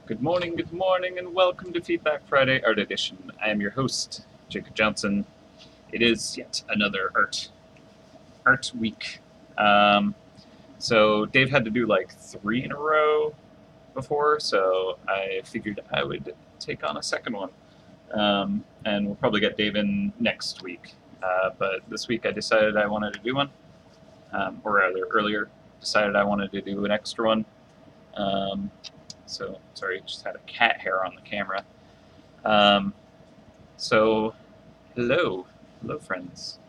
Good morning, and welcome to Feedback Friday Art Edition. I am your host, Jacob Johnson. It is yet another art week. Um, so Dave had to do like 3 in a row before, so I figured I would take on a second one. And we'll probably get Dave in next week. But this week I decided I wanted to do one, or rather earlier decided I wanted to do an extra one. So, sorry, just had a cat hair on the camera. Um, so, hello. Hello, friends.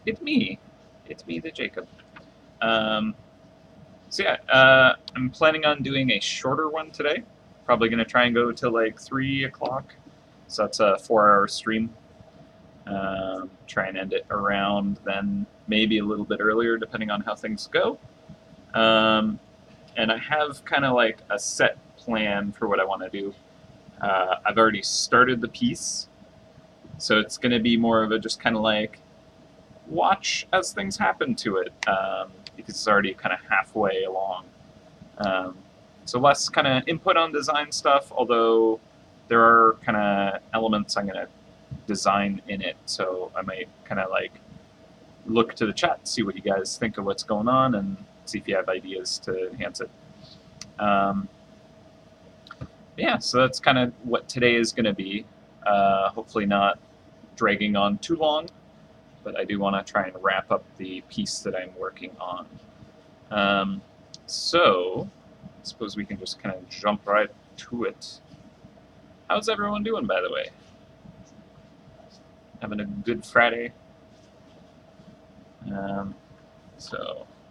It's me. It's me, the Jacob. Um, I'm planning on doing a shorter one today. Probably going to try and go till like 3 o'clock. So that's a 4-hour stream. Try and end it around then, maybe a little bit earlier, depending on how things go. And I have kind of like a set plan for what I want to do. I've already started the piece, so it's going to be more of a just kind of like watch as things happen to it, because it's already kind of halfway along. So less kind of input on design stuff, although there are kind of elements I'm going to design in it, so I might kind of like look to the chat, see what you guys think of what's going on, and see if you have ideas to enhance it. Yeah, so that's kind of what today is going to be. Hopefully not dragging on too long, but I do want to try and wrap up the piece that I'm working on. So, I suppose we can just kind of jump right to it. How's everyone doing, by the way? Having a good Friday?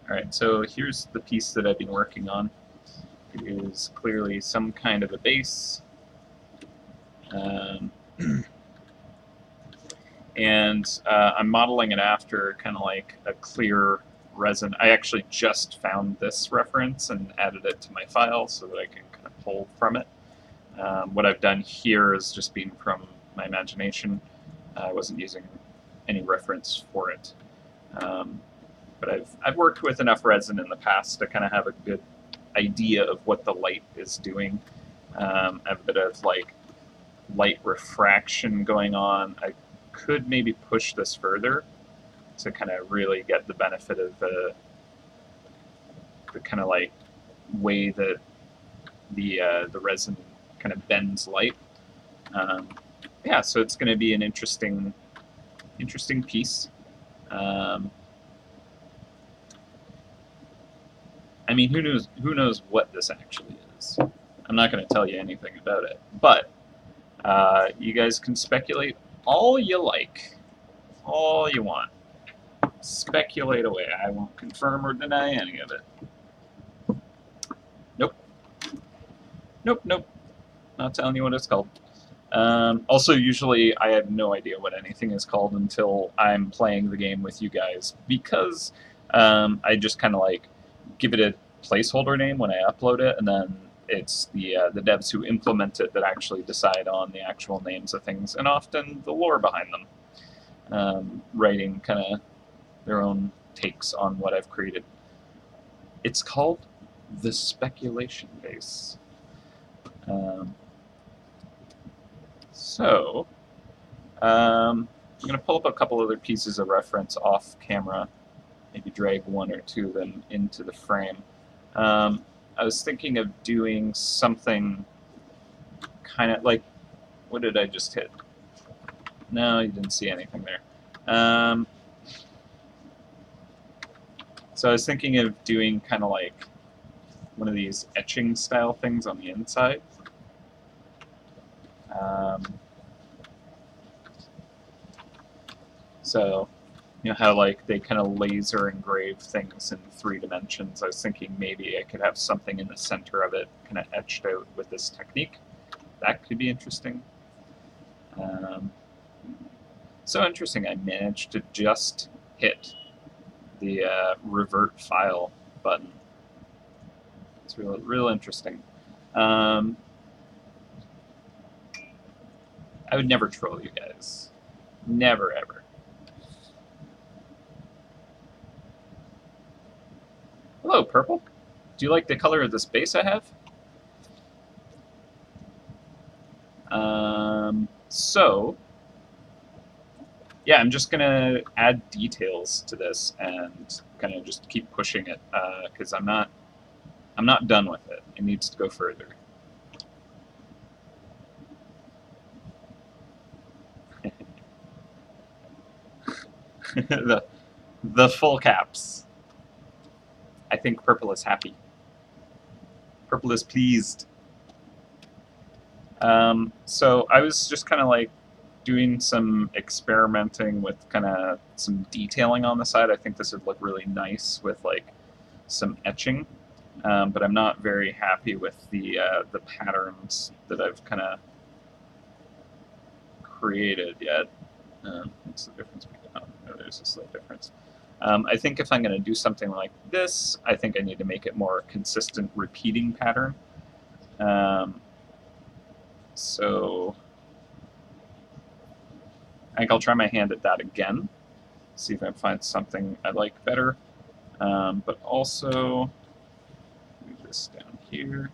Alright, so here's the piece that I've been working on. It is clearly some kind of a base. And I'm modeling it after kind of like a clear resin. I actually just found this reference and added it to my file so that I can kind of pull from it. What I've done here is just been from my imagination. I wasn't using any reference for it. But I've worked with enough resin in the past to kind of have a good idea of what the light is doing. I have a bit of like light refraction going on. I could maybe push this further to kind of really get the benefit of the kind of like way that the resin kind of bends light. Yeah, so it's going to be an interesting piece. I mean, who knows what this actually is? I'm not going to tell you anything about it, but you guys can speculate all you like, all you want. Speculate away. I won't confirm or deny any of it. Nope. Nope. Not telling you what it's called. Also, usually I have no idea what anything is called until I'm playing the game with you guys, because I just kind of like give it a placeholder name when I upload it, and then it's the devs who implement it that actually decide on the actual names of things, and often the lore behind them, writing kind of their own takes on what I've created. It's called the speculation base. I'm going to pull up a couple other pieces of reference off camera, maybe drag one or two of them into the frame. I was thinking of doing something kind of like, what did I just hit? No, you didn't see anything there. So I was thinking of doing kind of like one of these etching style things on the inside. So, you know how like they kind of laser engrave things in 3 dimensions. I was thinking maybe I could have something in the center of it kind of etched out with this technique. That could be interesting. So interesting, I managed to just hit the revert file button. It's real interesting. I would never troll you guys. Never, ever. Hello, Purple. Do you like the color of this base I have? So, yeah, I'm just gonna add details to this and kind of just keep pushing it because I'm not done with it. It needs to go further. the full caps. I think purple is happy. Purple is pleased. So I was just kind of like doing some experimenting with kind of some detailing on the side. I think this would look really nice with like some etching, but I'm not very happy with the patterns that I've kind of created yet. What's the difference between? Oh, no, there's a slight difference. I think if I'm going to do something like this, I think I need to make it more consistent, repeating pattern. So I think I'll try my hand at that again, see if I can find something I like better. But also, move this down here.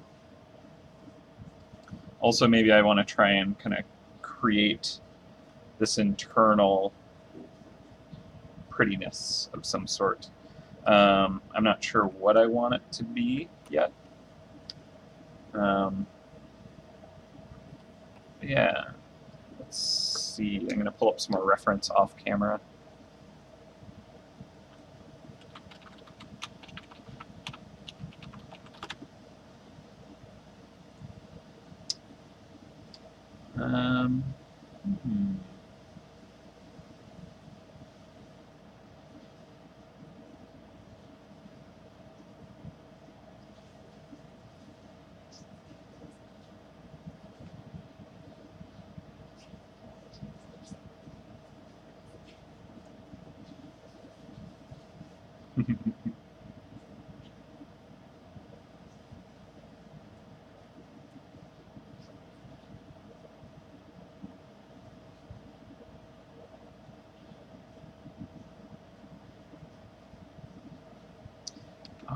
Also, maybe I want to try and kind of create this internal prettiness of some sort. I'm not sure what I want it to be yet. Yeah, let's see. I'm going to pull up some more reference off camera. Hmm.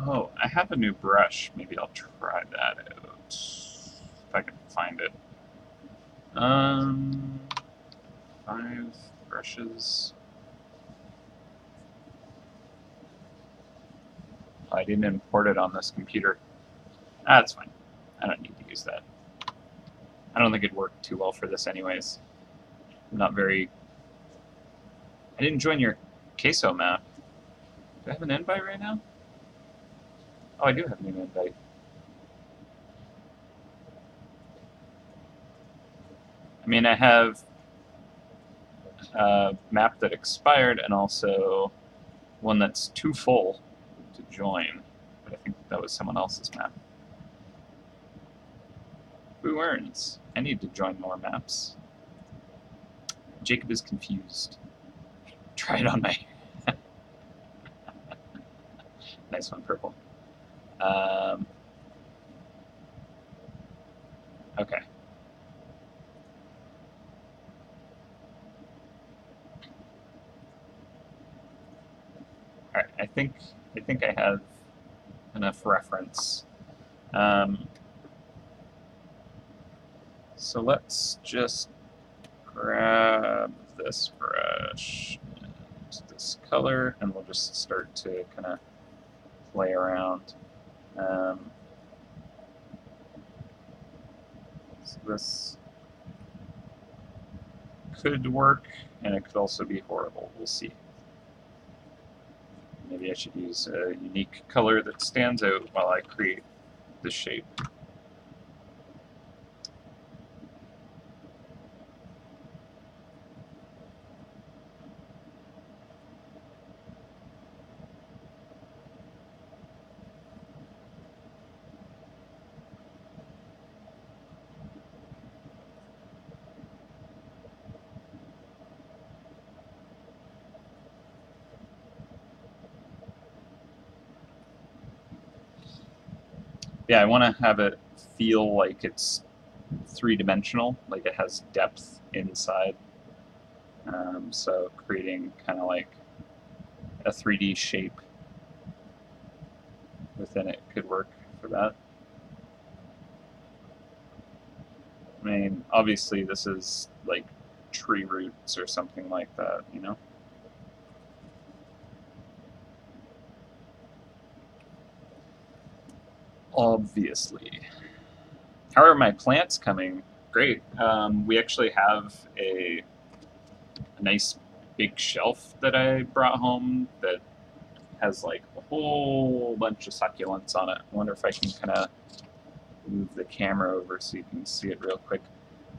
Oh, I have a new brush. Maybe I'll try that out. If I can find it. 5 brushes. Oh, I didn't import it on this computer. That's fine. I don't need to use that. I don't think it'd work too well for this anyways. I'm not very... I didn't join your queso map. Do I have an invite right now? Oh, I do have an invite. I mean, I have a map that expired and also one that's too full to join. But I think that was someone else's map. Who earns? I need to join more maps. Jacob is confused. Try it on my... Nice one, purple. Okay. All right. I think I have enough reference. So let's just grab this brush and this color, and we'll just start to kind of play around. So this could work, and it could also be horrible. We'll see. Maybe I should use a unique color that stands out while I create the shape. Yeah, I want to have it feel like it's three-dimensional, like it has depth inside. So creating kind of like a 3D shape within it could work for that. I mean, obviously this is like tree roots or something like that, you know? Obviously. How are my plants coming? Great. We actually have a nice big shelf that I brought home that has like a whole bunch of succulents on it. I wonder if I can kind of move the camera over so you can see it real quick.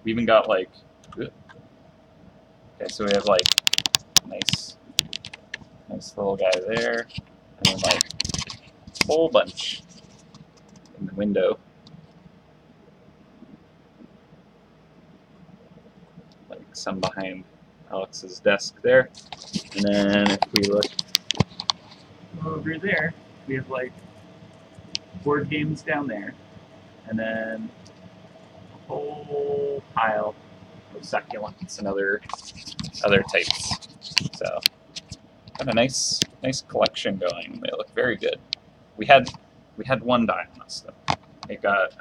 We even got like, okay, so we have like nice little guy there, and then like a whole bunch in the window. Like some behind Alex's desk there. And then if we look over there, we have like board games down there. And then a whole pile of succulents and other types. So got a nice collection going. They look very good. We had one die on us though. It got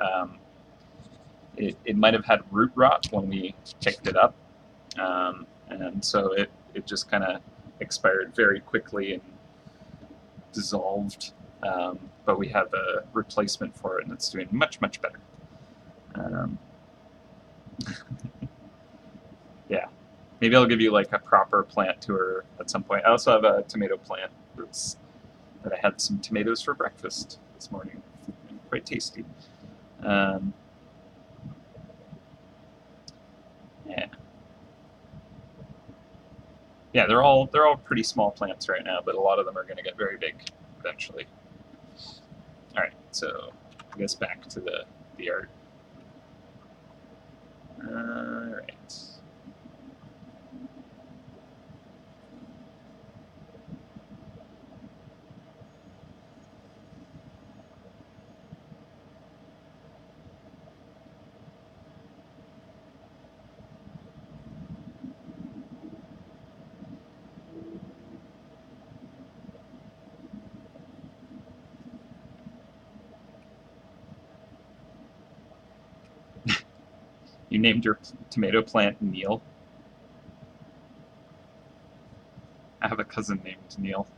it might have had root rot when we picked it up, and so it just kind of expired very quickly and dissolved. But we have a replacement for it, and it's doing much better. Yeah, maybe I'll give you like a proper plant tour at some point. I also have a tomato plant that I had some tomatoes for breakfast this morning. Quite tasty. Yeah. Yeah, they're all pretty small plants right now, but a lot of them are going to get very big eventually. All right, so I guess back to the art. All right. You named your tomato plant Neil. I have a cousin named Neil.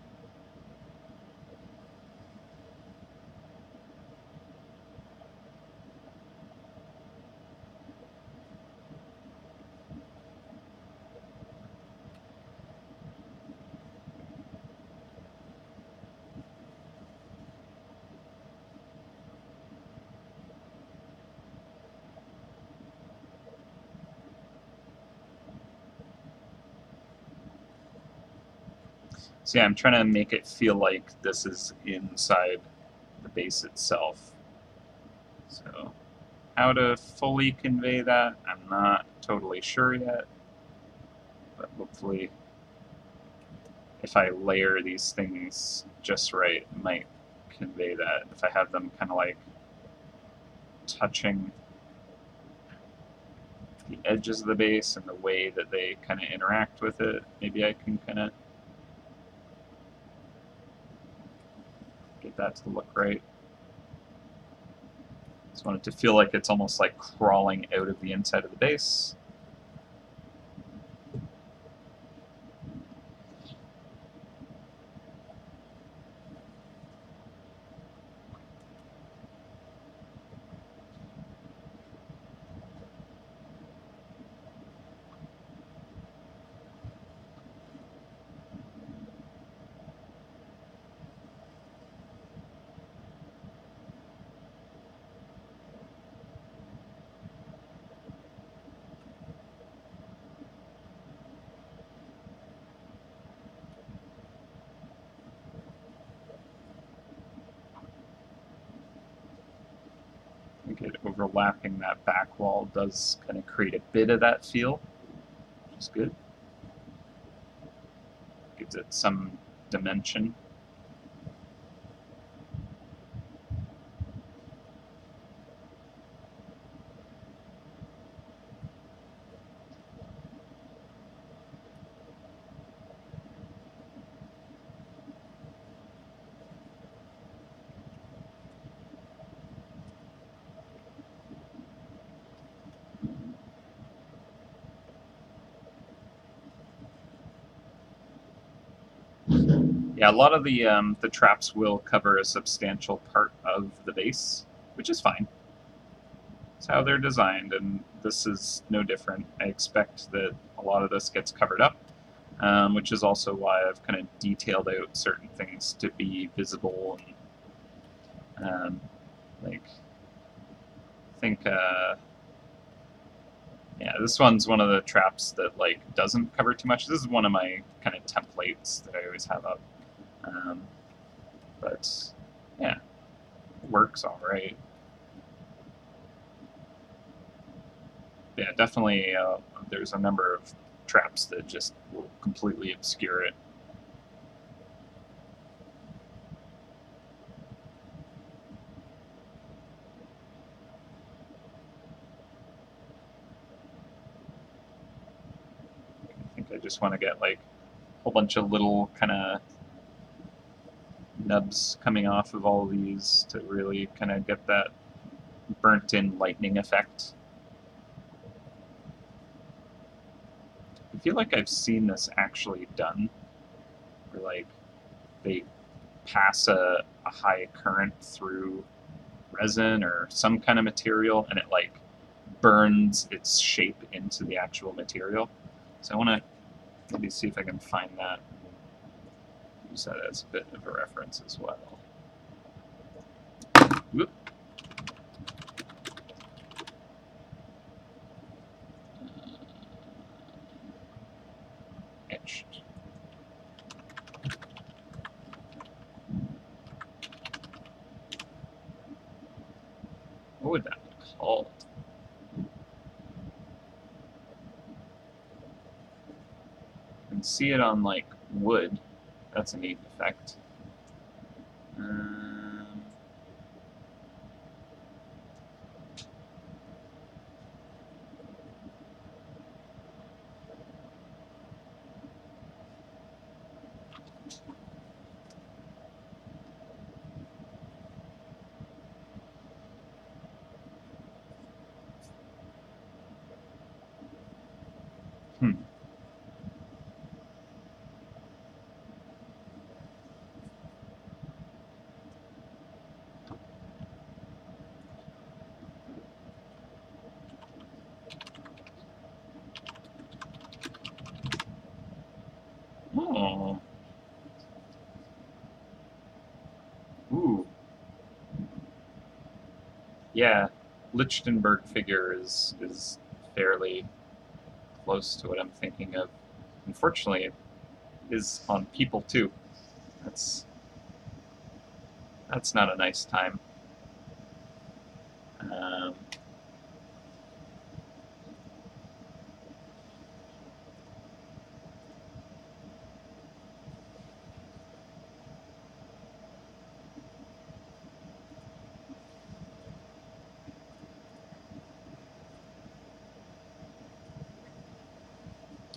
So yeah, I'm trying to make it feel like this is inside the base itself. So how to fully convey that, I'm not totally sure yet, but hopefully if I layer these things just right, it might convey that. If I have them kind of like touching the edges of the base and the way that they kind of interact with it, maybe I can kind of get that to look right. Just want it to feel like it's almost like crawling out of the inside of the base. Overlapping that back wall does kind of create a bit of that feel, which is good. Gives it some dimension. Yeah, a lot of the traps will cover a substantial part of the base, which is fine. It's how they're designed, and this is no different. I expect that a lot of this gets covered up, which is also why I've kind of detailed out certain things to be visible. And like, I think, yeah, this one's one of the traps that like doesn't cover too much. This is one of my kind of templates that I always have up. But yeah, it works all right. Yeah, definitely. There's a number of traps that just will completely obscure it. I think I just want to get like a whole bunch of little kind of nubs coming off of all these to really kind of get that burnt in lightning effect. I feel like I've seen this actually done, where like they pass a high current through resin or some kind of material and it like burns its shape into the actual material. So I want to maybe see if I can find that and use that as a bit of a reference as well. Whoop. Etched. What would that be called? You can see it on like wood. That's a neat effect. Hmm. Oh. Ooh. Yeah. Lichtenberg figure is fairly close to what I'm thinking of. Unfortunately, it is on people too. That's not a nice time.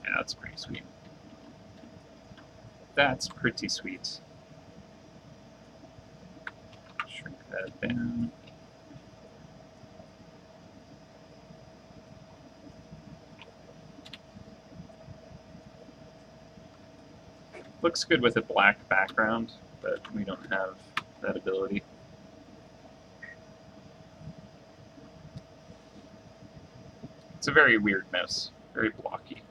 Yeah, that's pretty sweet. That's pretty sweet. Shrink that down. Looks good with a black background, but we don't have that ability. It's a very weird mouse, very blocky.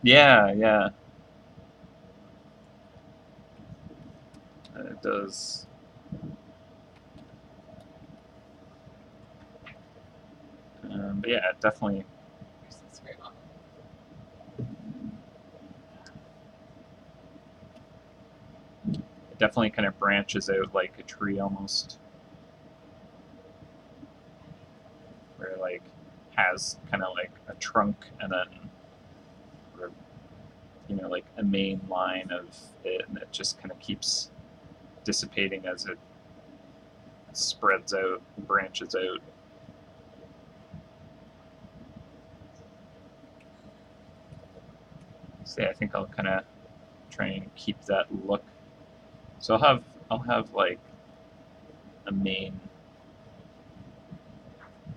Yeah, yeah. It does. But yeah, it definitely. It definitely kind of branches out like a tree almost. Where it like has kind of like a trunk and then, you know, like a main line of it, and it just kind of keeps dissipating as it spreads out, branches out. So yeah, I think I'll kind of try and keep that look. So I'll have like a main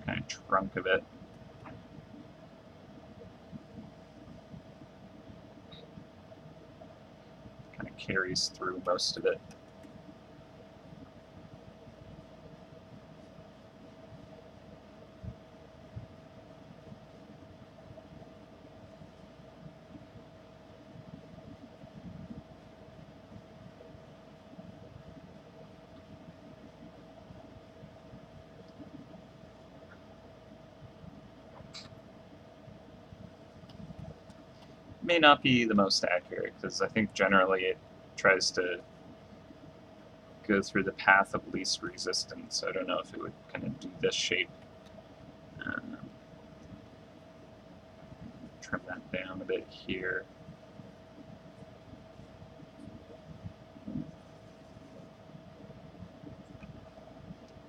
kind of trunk of it. of carries through most of it. May not be the most accurate, because I think generally it tries to go through the path of least resistance. I don't know if it would kind of do this shape. Trim that down a bit here.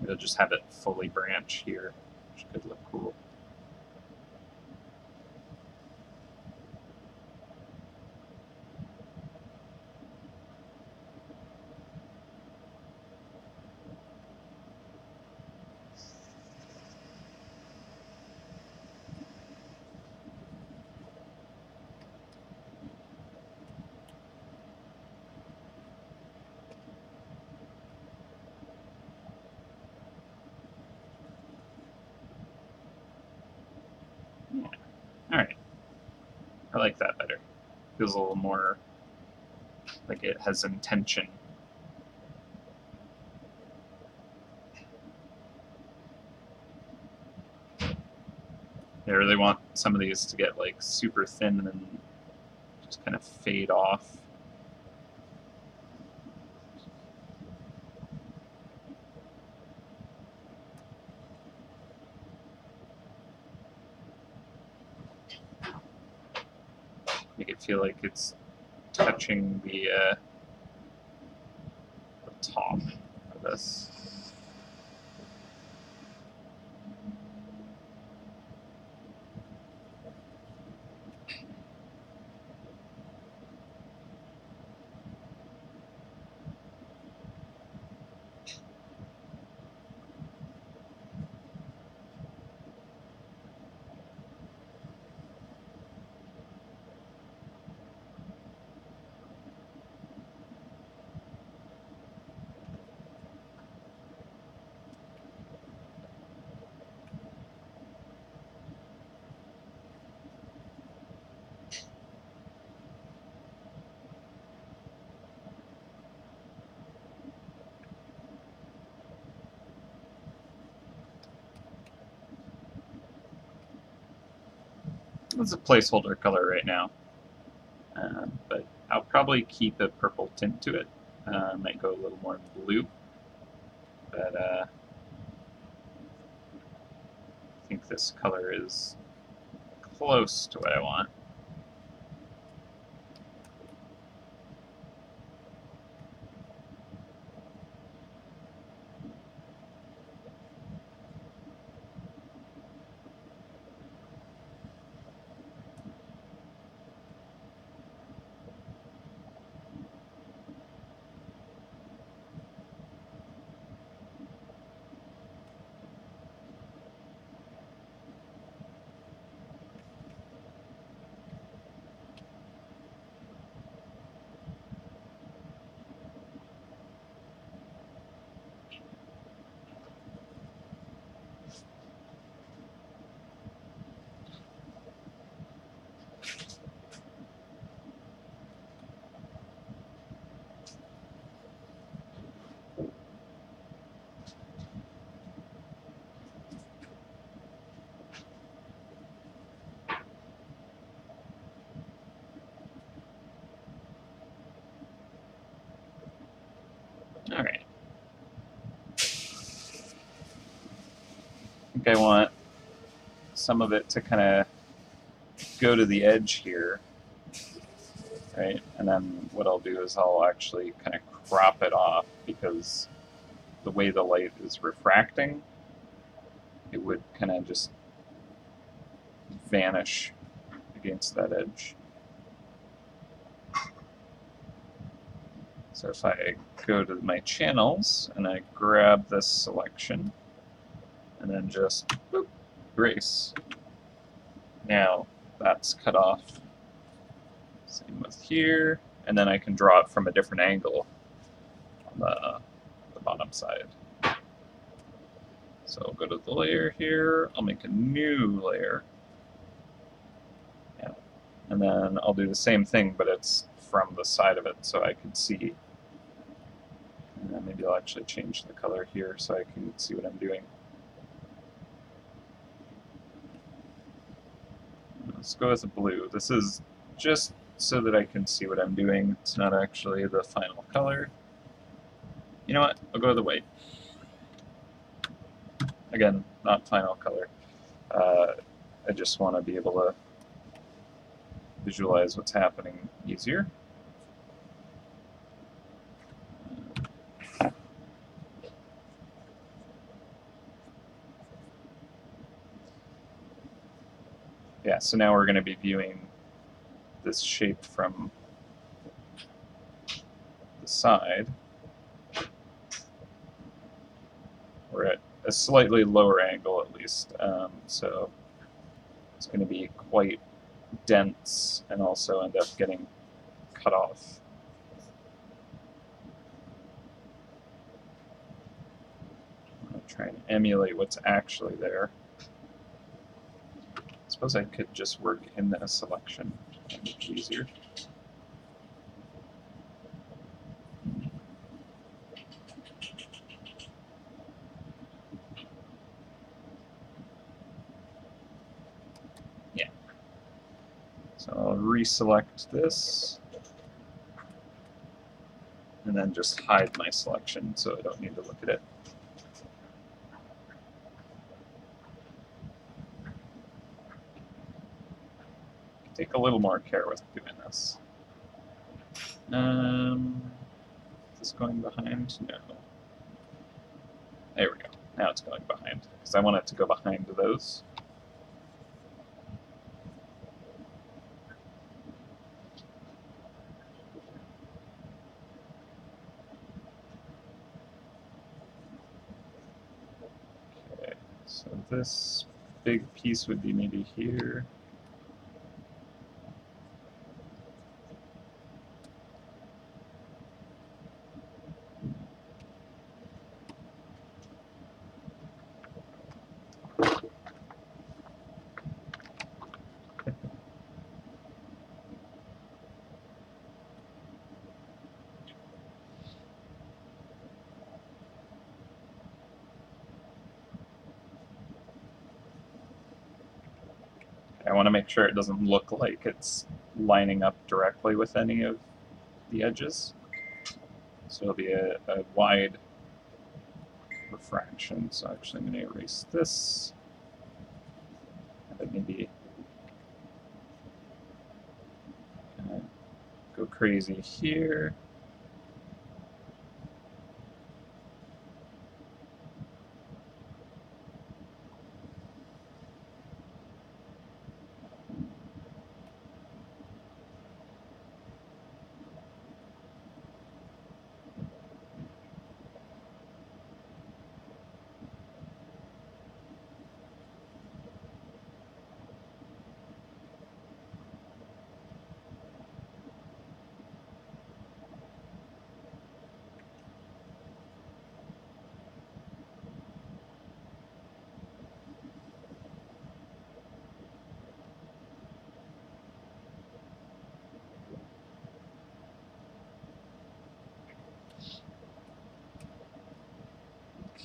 It'll just have it fully branch here, which could look cool. Yeah. Alright. I like that better. Feels a little more like it has intention. I really want some of these to get like super thin and then just kind of fade off. Make it feel like it's touching the top of this. It's a placeholder color right now, but I'll probably keep a purple tint to it. Might go a little more blue, but I think this color is close to what I want. Alright. I think I want some of it to kind of go to the edge here, right? And then what I'll do is I'll actually kind of crop it off, because the way the light is refracting, it would kind of just vanish against that edge. So if I go to my channels and I grab this selection and then just boop, erase. Now that's cut off. Same with here, and then I can draw it from a different angle on the bottom side. So I'll go to the layer here, I'll make a new layer, yeah. And then I'll do the same thing, but it's from the side of it so I can see. And then maybe I'll actually change the color here so I can see what I'm doing. Let's go with the blue. This is just so that I can see what I'm doing. It's not actually the final color. You know what? I'll go with the white. Again, not final color. I just want to be able to visualize what's happening easier. Yeah, so now we're going to be viewing this shape from the side. We're at a slightly lower angle at least, so it's going to be quite dense and also end up getting cut off. I'm going to try and emulate what's actually there. I suppose I could just work in the selection, to make it easier. Yeah. So I'll reselect this, and then just hide my selection so I don't need to look at it. Take a little more care with doing this. Is this going behind? No. There we go. Now it's going behind, because I want it to go behind those. Okay, so this big piece would be maybe here. I want to make sure it doesn't look like it's lining up directly with any of the edges. So it'll be a wide refraction. So actually I'm going to erase this. And maybe go crazy here.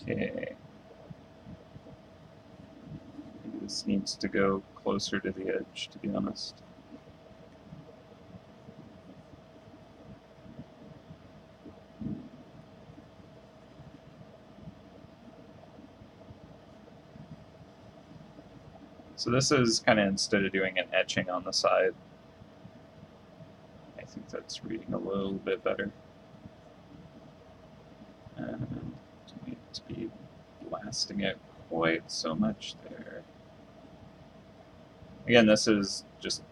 Okay. Maybe this needs to go closer to the edge, to be honest. So this is kind of, instead of doing an etching on the side, I think that's reading a little bit better. And don't need to be blasting it quite so much there. Again, this is just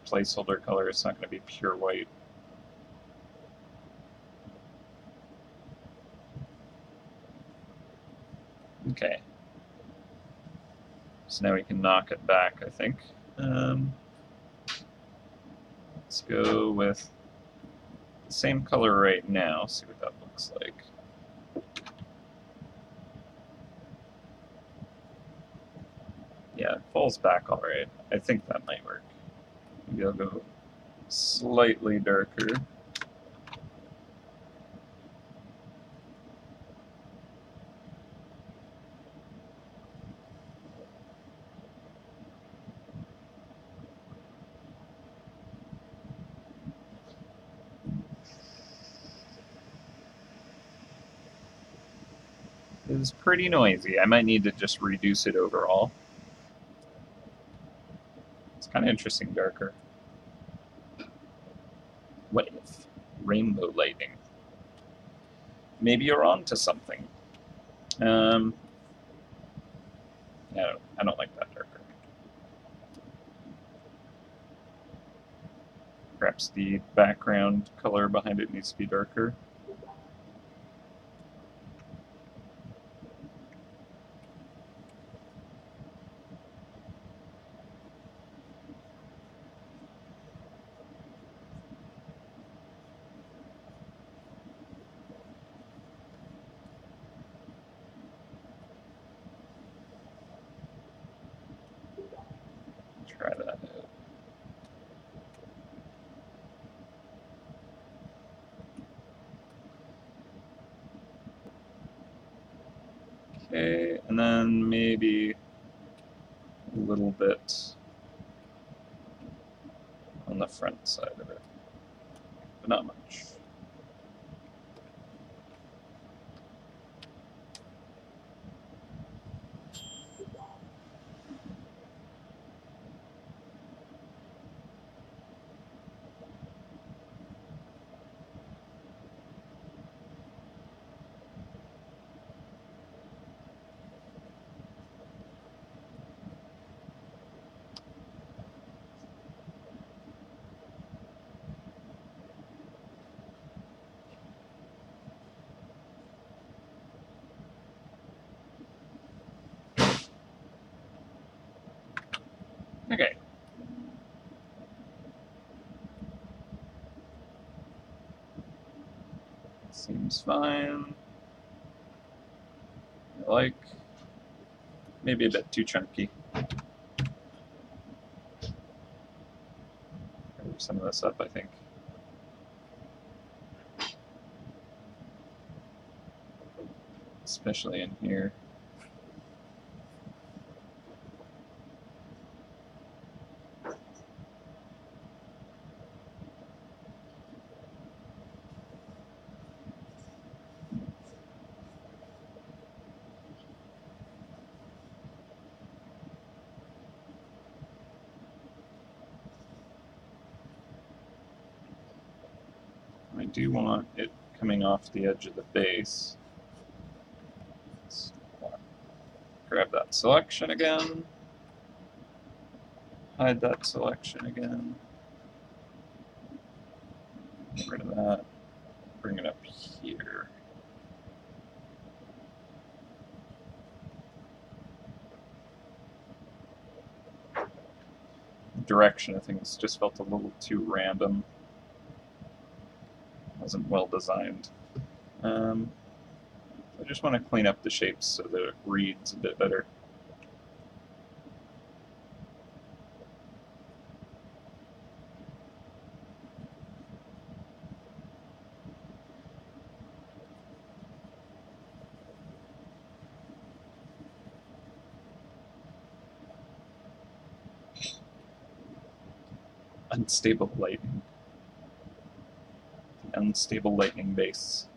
placeholder color, it's not going to be pure white. Okay. So now we can knock it back, I think. Let's go with same color right now. See what that looks like. Yeah, it falls back all right. I think that might work. Maybe I'll go slightly darker. It was pretty noisy. I might need to just reduce it overall. It's kind of interesting darker. What if? Rainbow lighting. Maybe you're on to something. Yeah, I don't like that darker. Perhaps the background color behind it needs to be darker. Try that out. Okay, and then maybe a little bit on the front side of it, but not much. Okay. Seems fine. I like. Maybe a bit too chunky. Move some of this up, I think. Especially in here. I do want it coming off the edge of the base. Let's grab that selection again. Hide that selection again. Get rid of that. Bring it up here. Direction of things just felt a little too random. Wasn't well designed. I just want to clean up the shapes so that it reads a bit better. Unstable lightning. The unstable lightning base.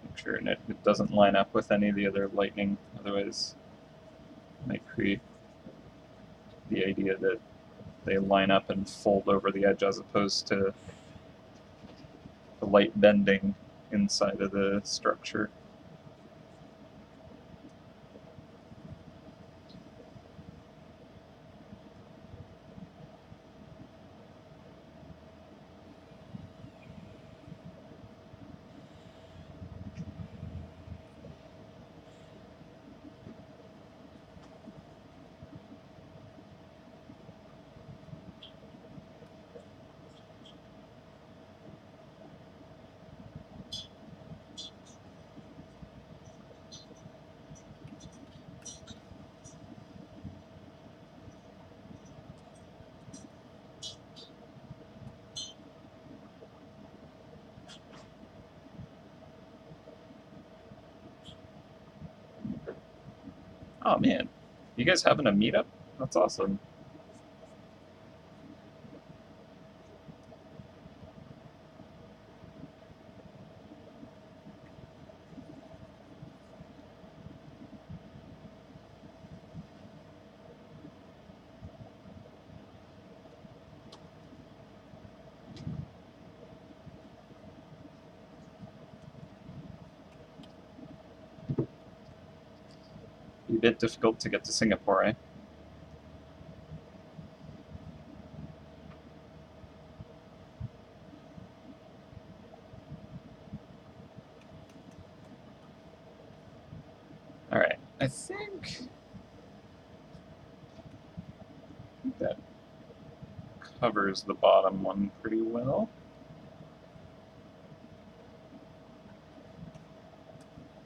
Make sure it doesn't line up with any of the other lightning, otherwise it might create the idea that they line up and fold over the edge as opposed to the light bending inside of the structure. Oh man, you guys having a meetup? That's awesome. Be a bit difficult to get to Singapore, eh? Alright, I think that covers the bottom one pretty well.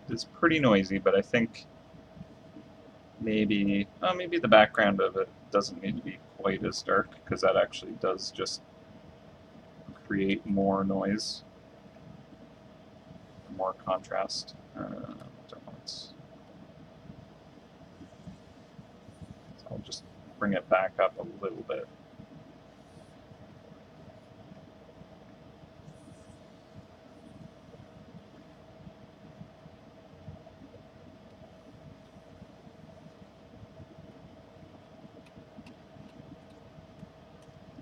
It's pretty noisy, but I think maybe maybe the background of it doesn't need to be quite as dark, because that actually does just create more noise, more contrast. So I'll just bring it back up a little bit.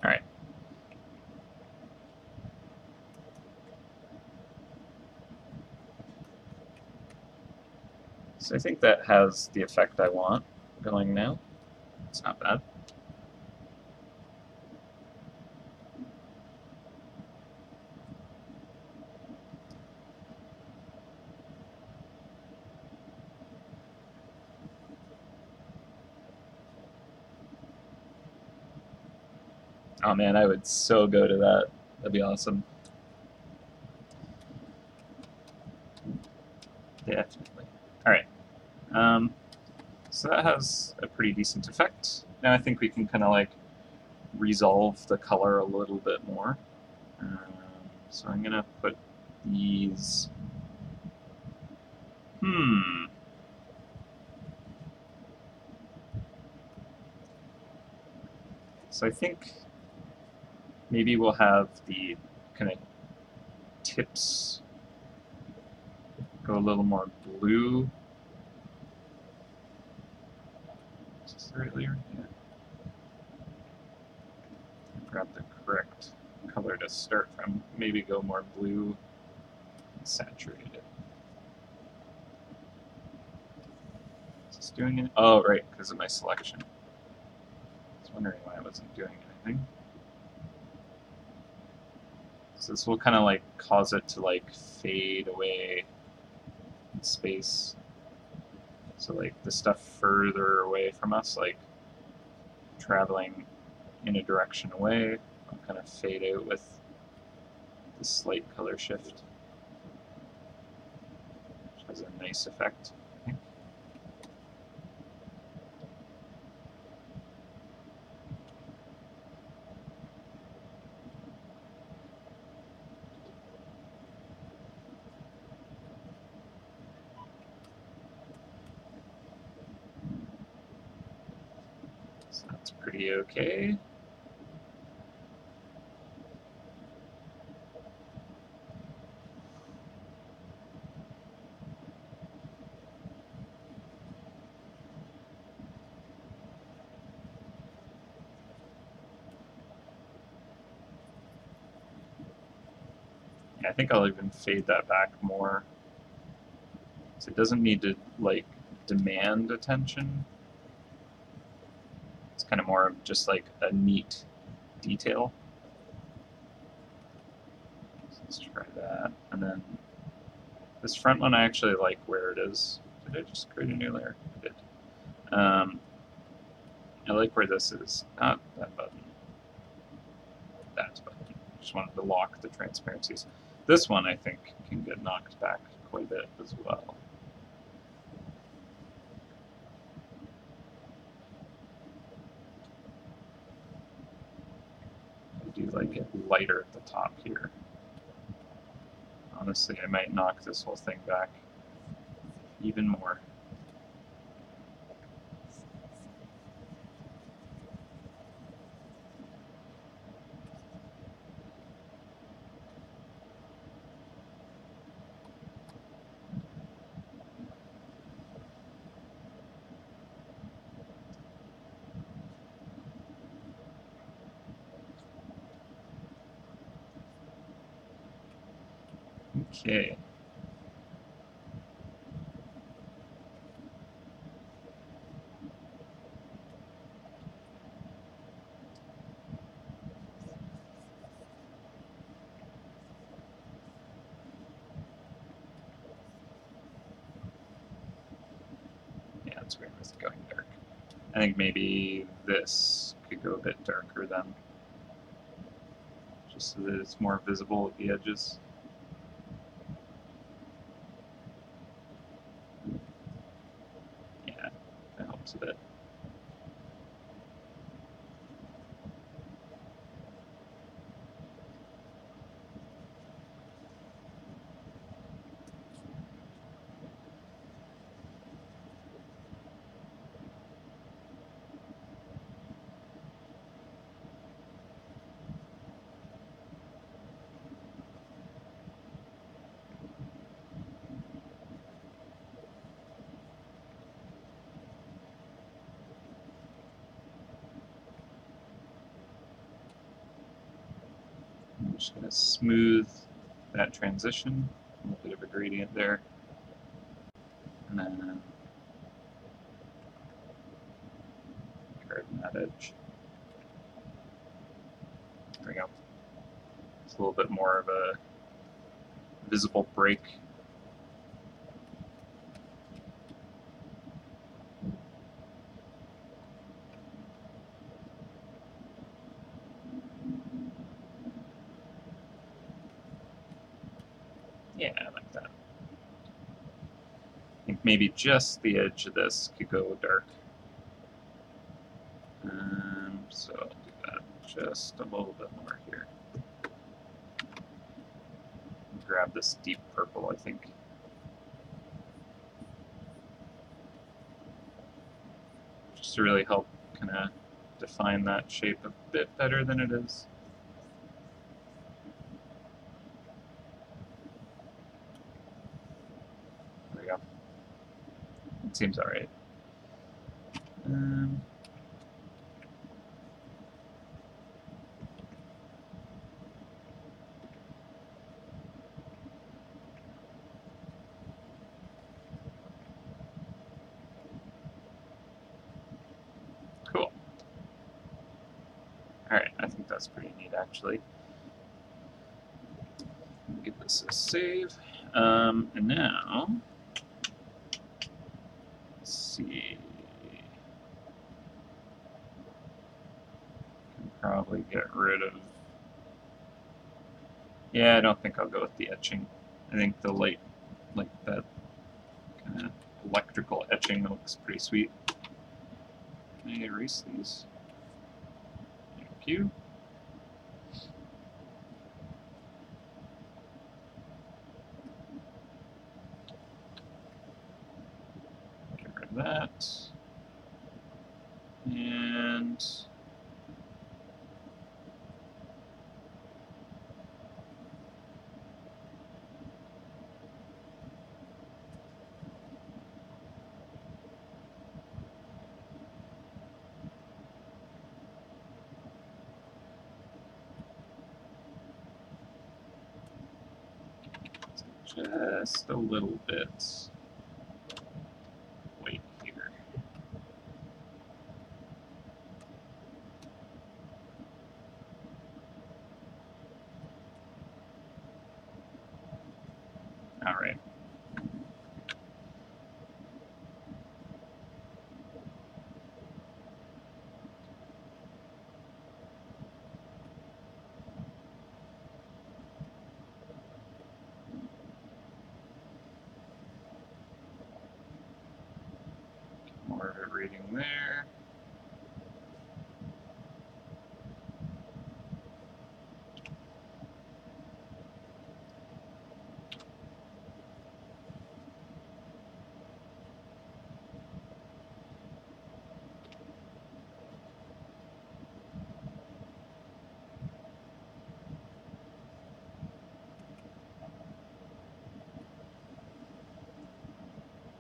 All right. So I think that has the effect I want going now. It's not bad. Oh man, I would so go to that. That'd be awesome. Definitely. All right. So that has a pretty decent effect. Now I think we can kind of like resolve the color a little bit more. So I'm gonna put these. So I think maybe we'll have the kind of tips go a little more blue. Is this the right layer? Yeah. Grab the correct color to start from. Maybe go more blue and saturate it. Is this doing it? Oh, right, because of my selection. I was wondering why I wasn't doing anything. So this will kind of like cause it to like fade away in space. So like the stuff further away from us, like traveling in a direction away, will kind of fade out with the slight color shift, which has a nice effect, I think. So that's pretty okay. Yeah, I think I'll even fade that back more. So it doesn't need to like demand attention. It's kind of more of just like a neat detail. So let's try that. And then this front one, I actually like where it is. Did I just create a new layer? I did. I like where this is. Not that button. That button. Just wanted to lock the transparencies. This one, I think, can get knocked back quite a bit as well. I do like it lighter at the top here. Honestly, I might knock this whole thing back even more. Okay. Yeah, it's weird with going dark. I think maybe this could go a bit darker then. Just so that it's more visible at the edges. Yeah, that helps a bit. I'm just going to smooth that transition, a little bit of a gradient there. And then curve that edge. There we go. It's a little bit more of a visible break. Yeah, I like that. I think maybe just the edge of this could go dark. So I'll do that just a little bit more here. Grab this deep purple, I think. Just to really help kind of define that shape a bit better than it is. There we go. It seems alright. Cool. Alright, I think that's pretty neat actually. Give this a save. And now, let's see. Can probably get rid of. Yeah, I don't think I'll go with the etching. I think the light, like that kind of electrical etching, looks pretty sweet. Can I erase these? Thank you. Get rid of that. And just a little bit white here. All right. More of it reading there.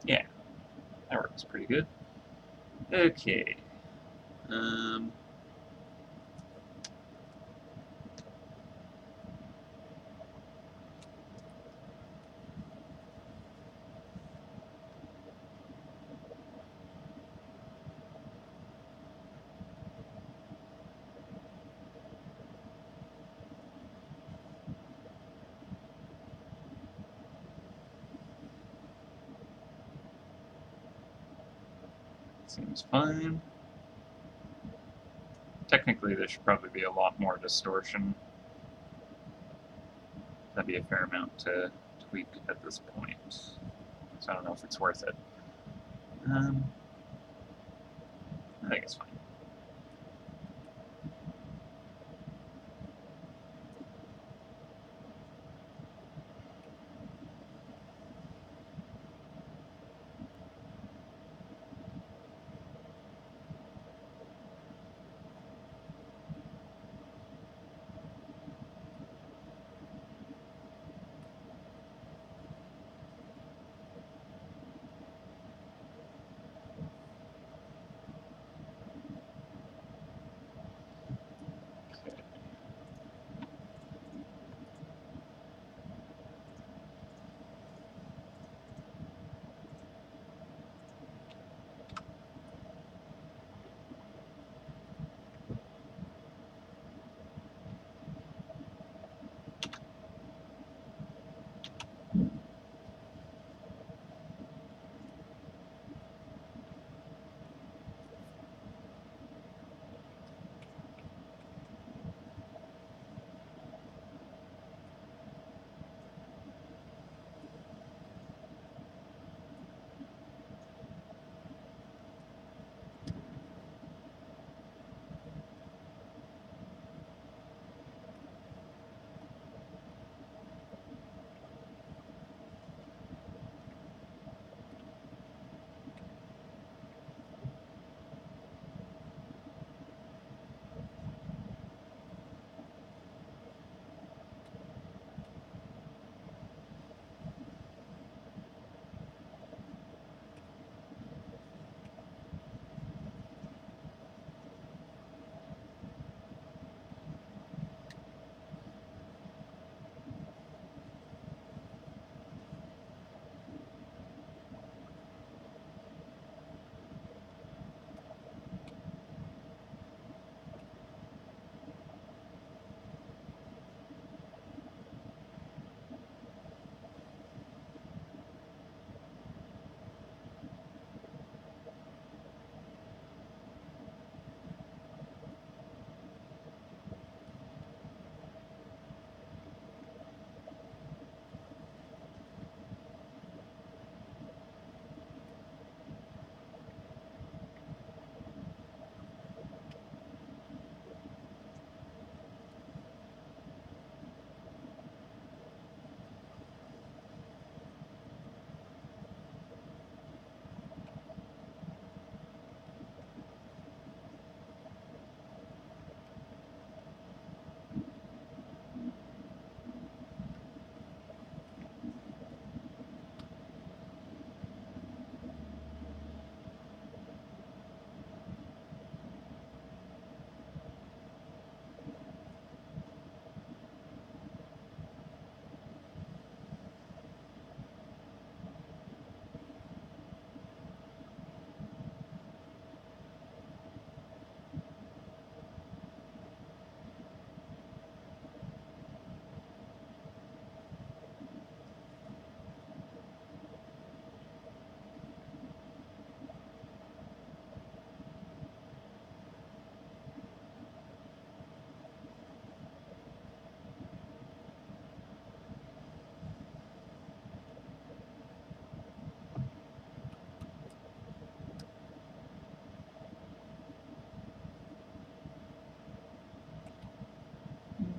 Yeah, that works pretty good. Okay. Seems fine. Technically, there should probably be a lot more distortion. That'd be a fair amount to tweak at this point. So I don't know if it's worth it. I think it's fine.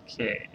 Okay.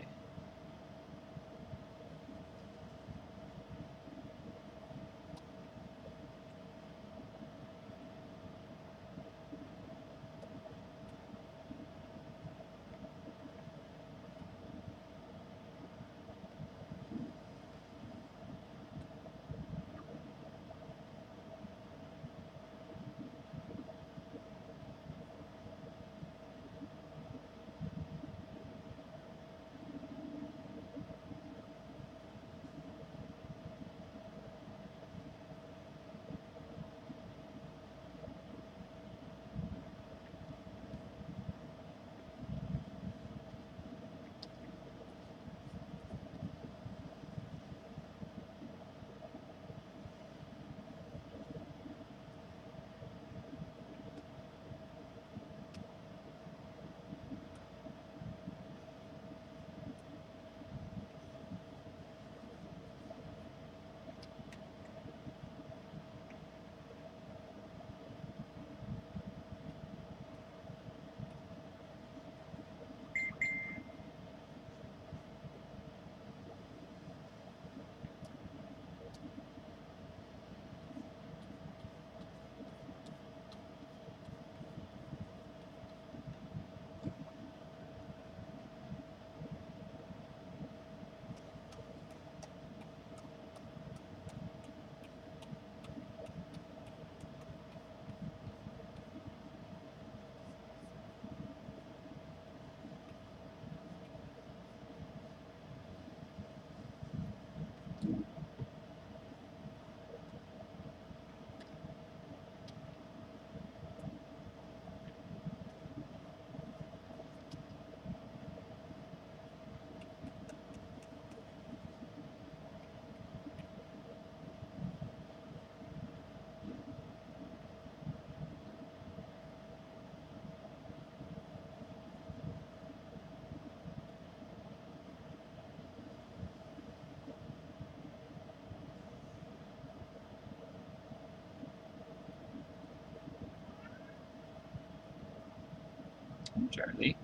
Charlie.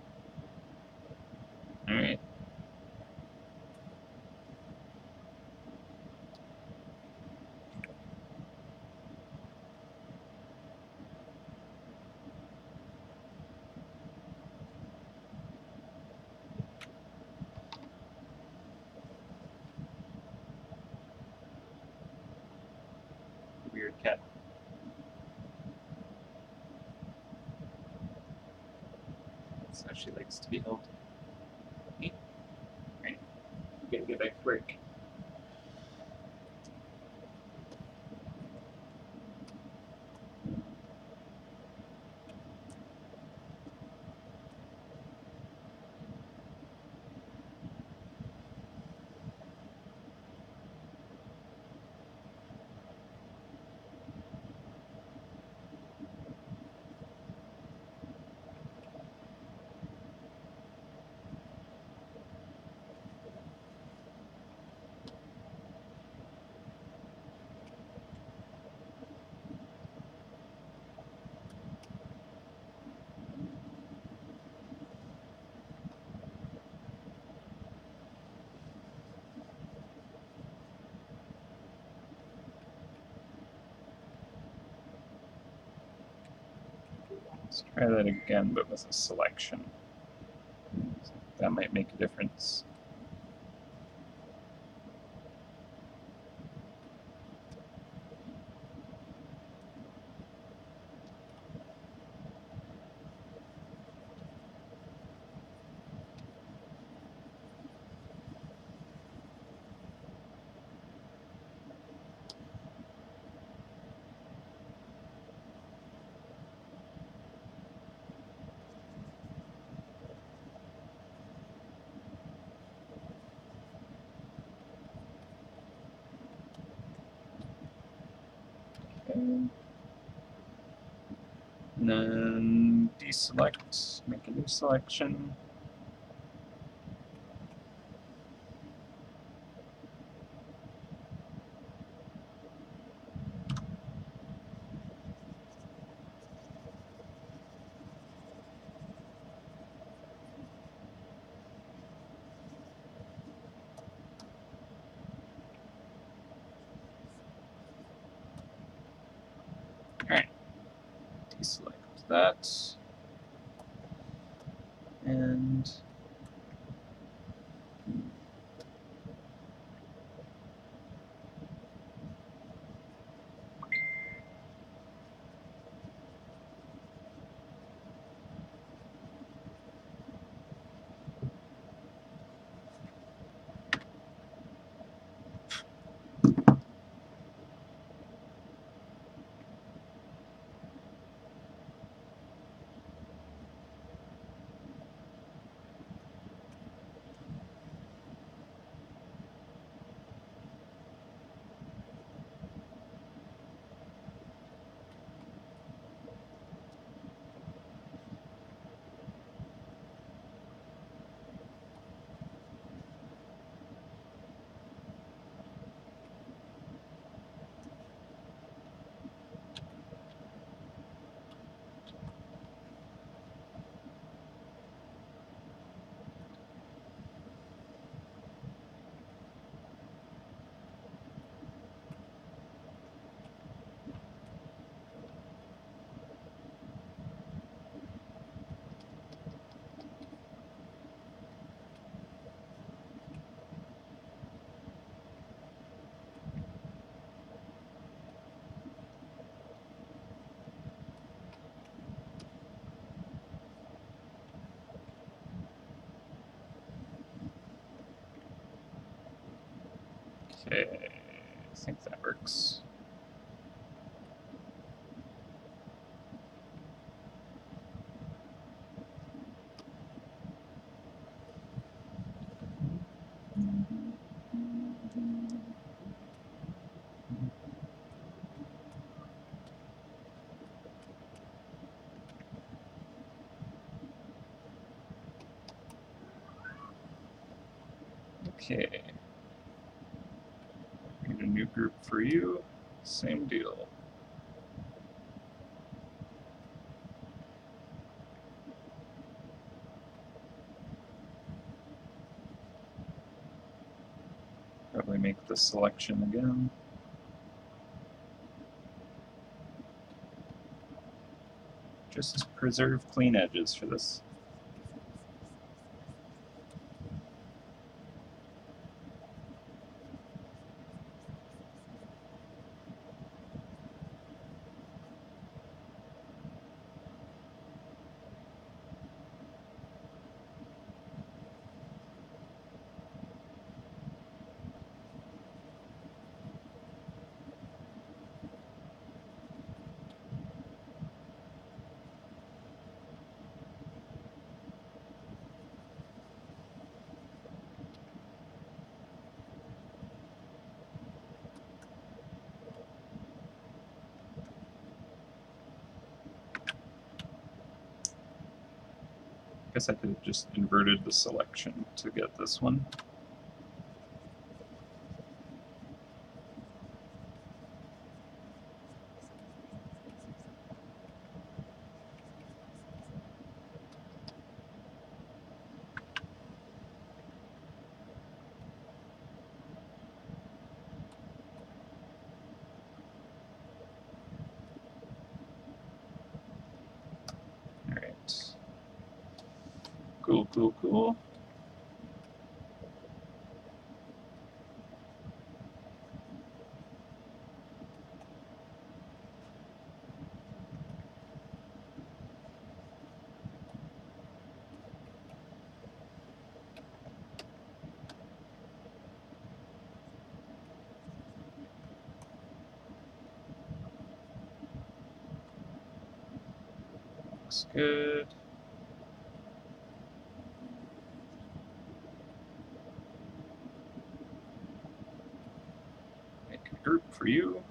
Alright. Weird cat. That's how she likes to be held. Hey. Right. You gotta get back to work. Let's try that again, but with a selection. That might make a difference. Okay. And then deselect, make a new selection. Alright. Deselect that. And okay, I think that works. Okay. Create a new group for you. Same deal. make the selection again. Just preserve clean edges for this. I guess I could have just inverted the selection to get this one. Cool, cool, cool. Looks good. Make a group for you.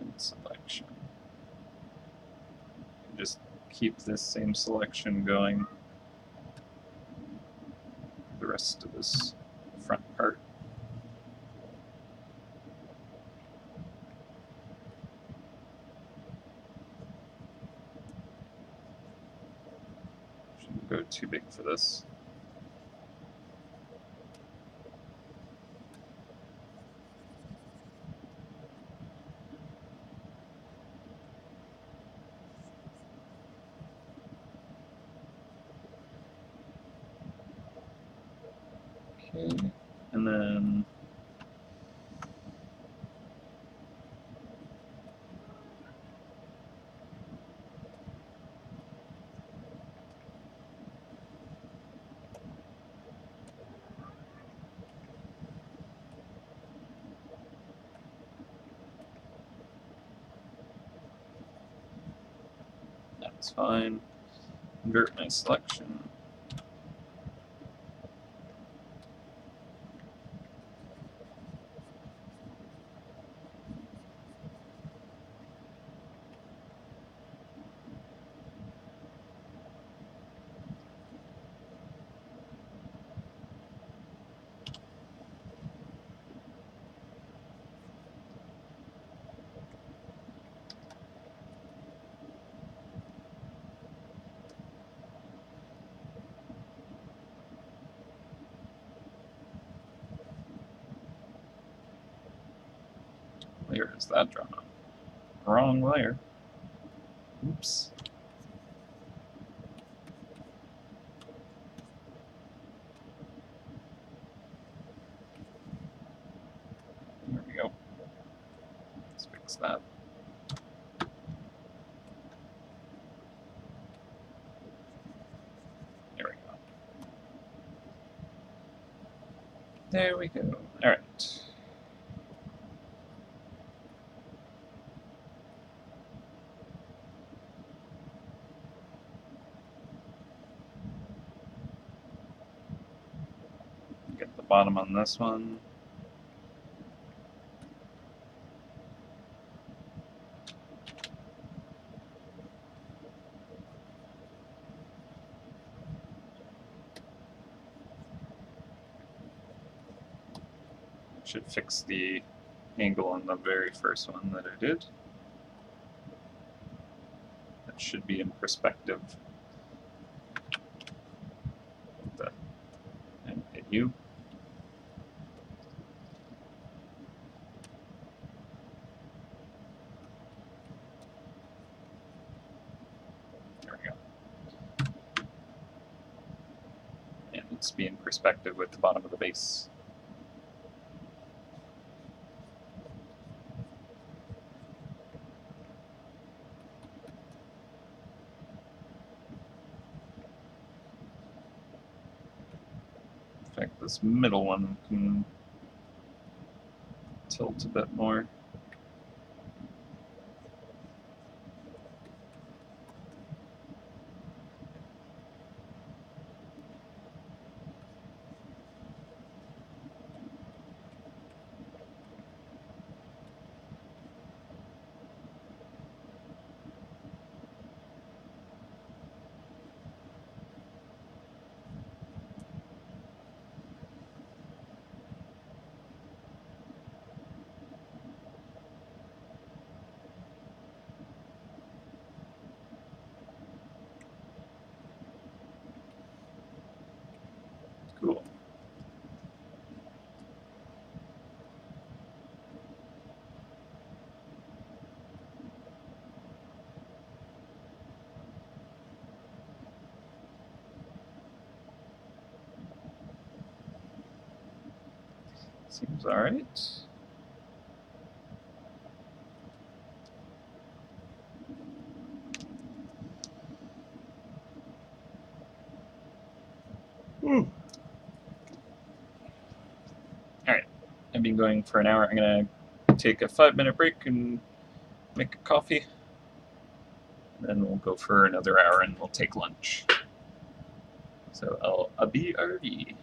And selection. Just keep this same selection going the rest of this front part. Shouldn't go too big for this. Okay, and then that's fine. Invert my selection. Layer is that drawn on? Wrong layer. Oops. There we go. Let's fix that. There we go. There we go. All right. Get the bottom on this one. Should fix the angle on the very first one that I did. should be in perspective. And hit you. There we go. And it's be in perspective with the bottom of the base. In fact, this middle one can tilt a bit more. Cool. Seems alright. Alright, I've been going for an hour. I'm going to take a 5-minute break and make a coffee. Then we'll go for another hour and we'll take lunch. So I'll be RD.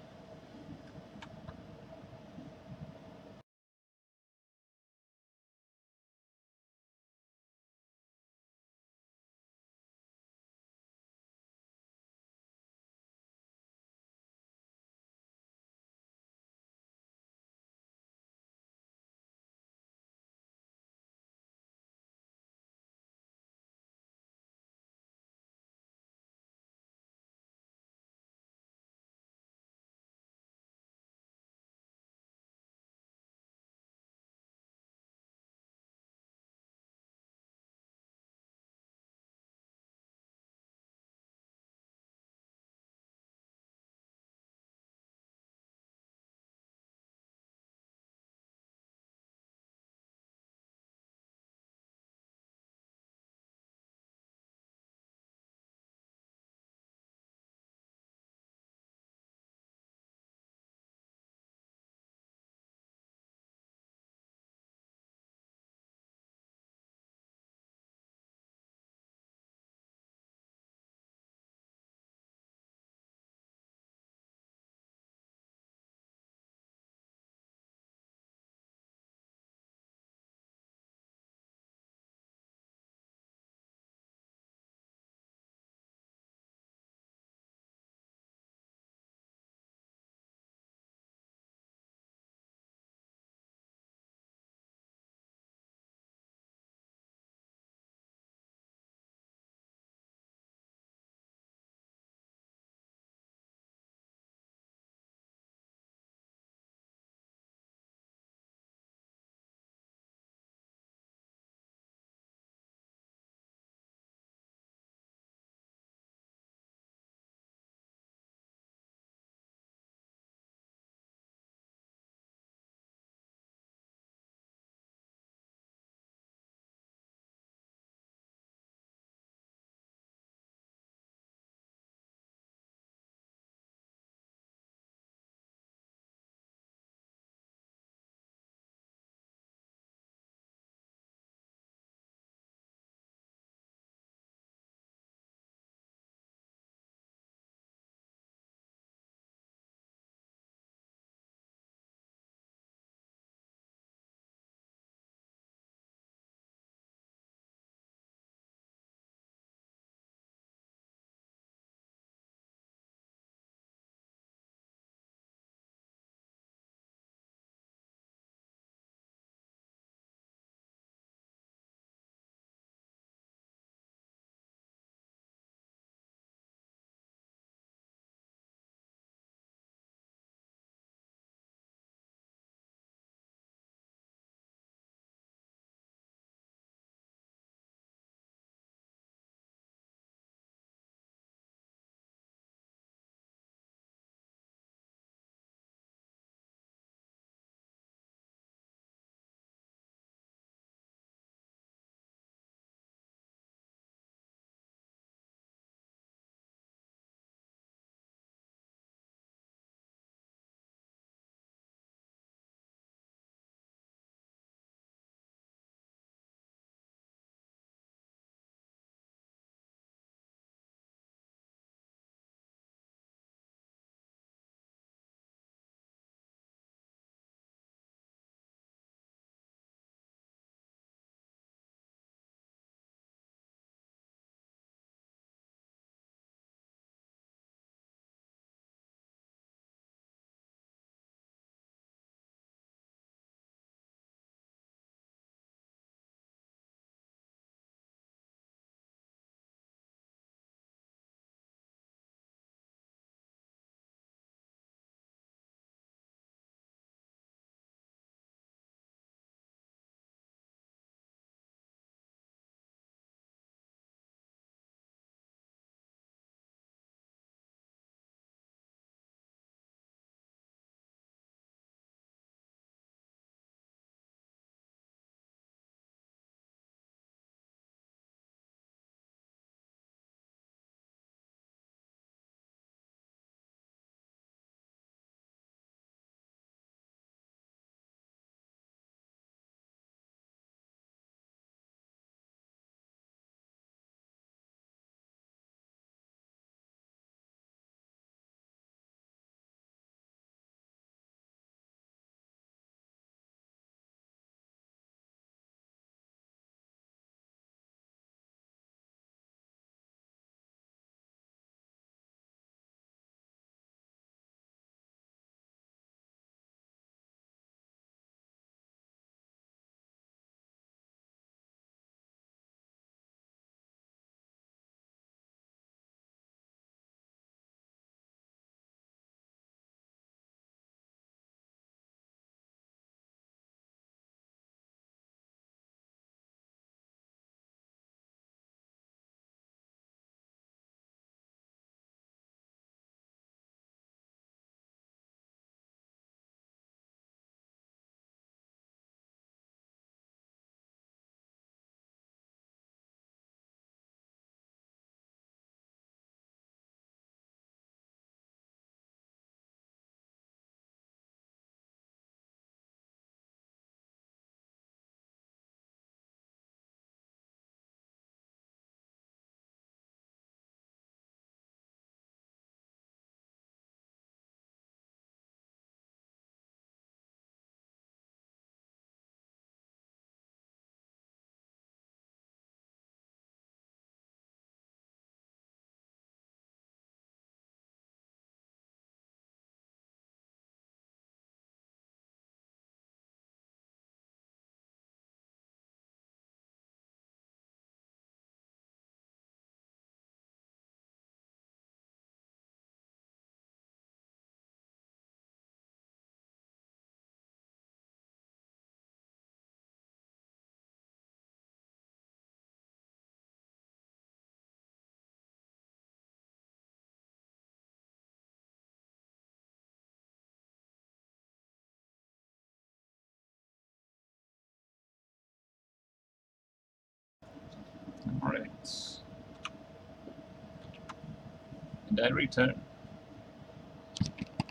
And I return.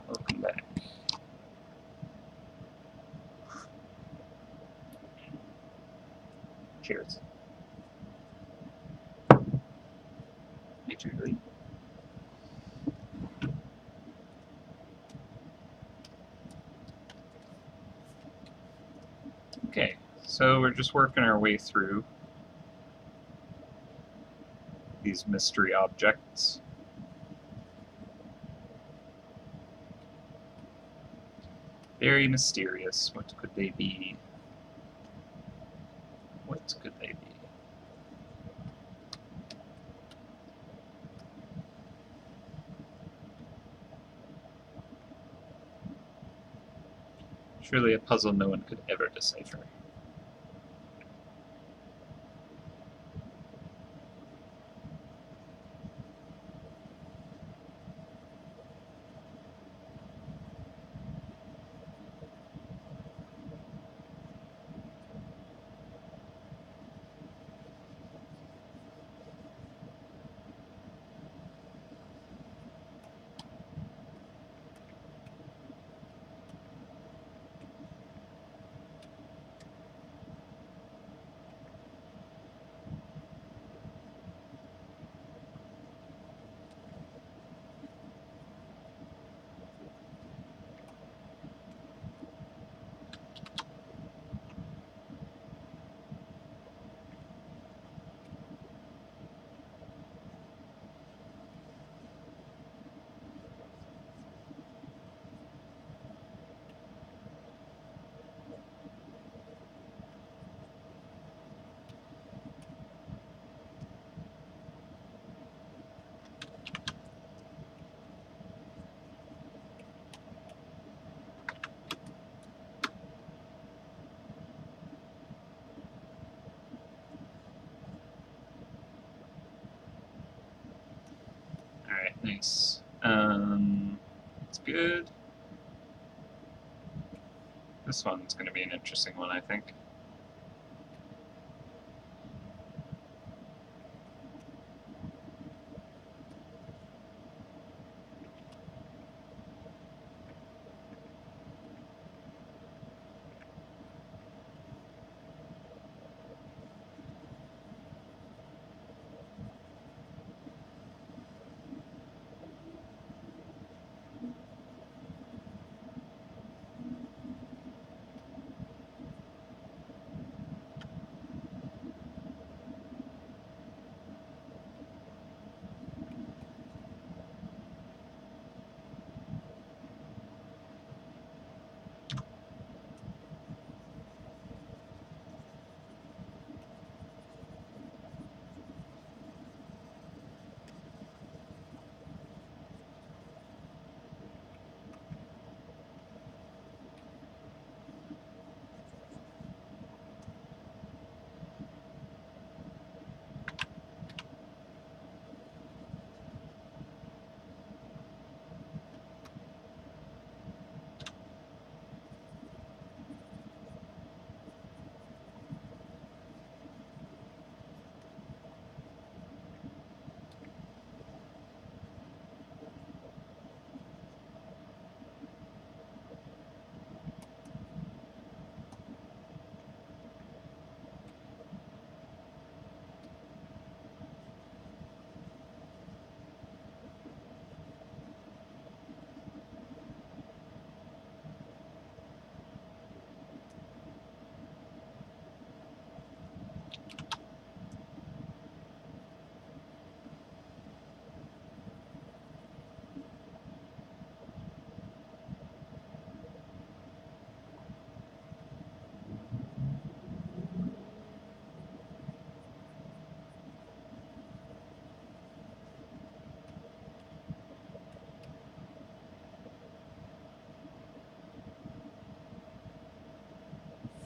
Welcome back. Cheers. Hey, Julie. Okay, so we're just working our way through these mystery objects. Very mysterious. What could they be? What could they be? Surely a puzzle no one could ever decipher. Alright, nice. That's good. This one's going to be an interesting one, I think.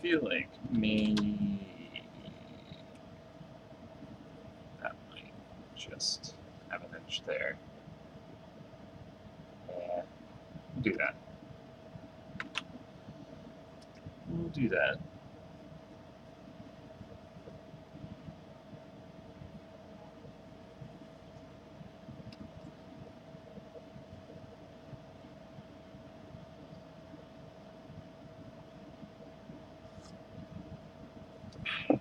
Feel like maybe that might just have an edge there. Yeah, we'll do that. We'll do that. I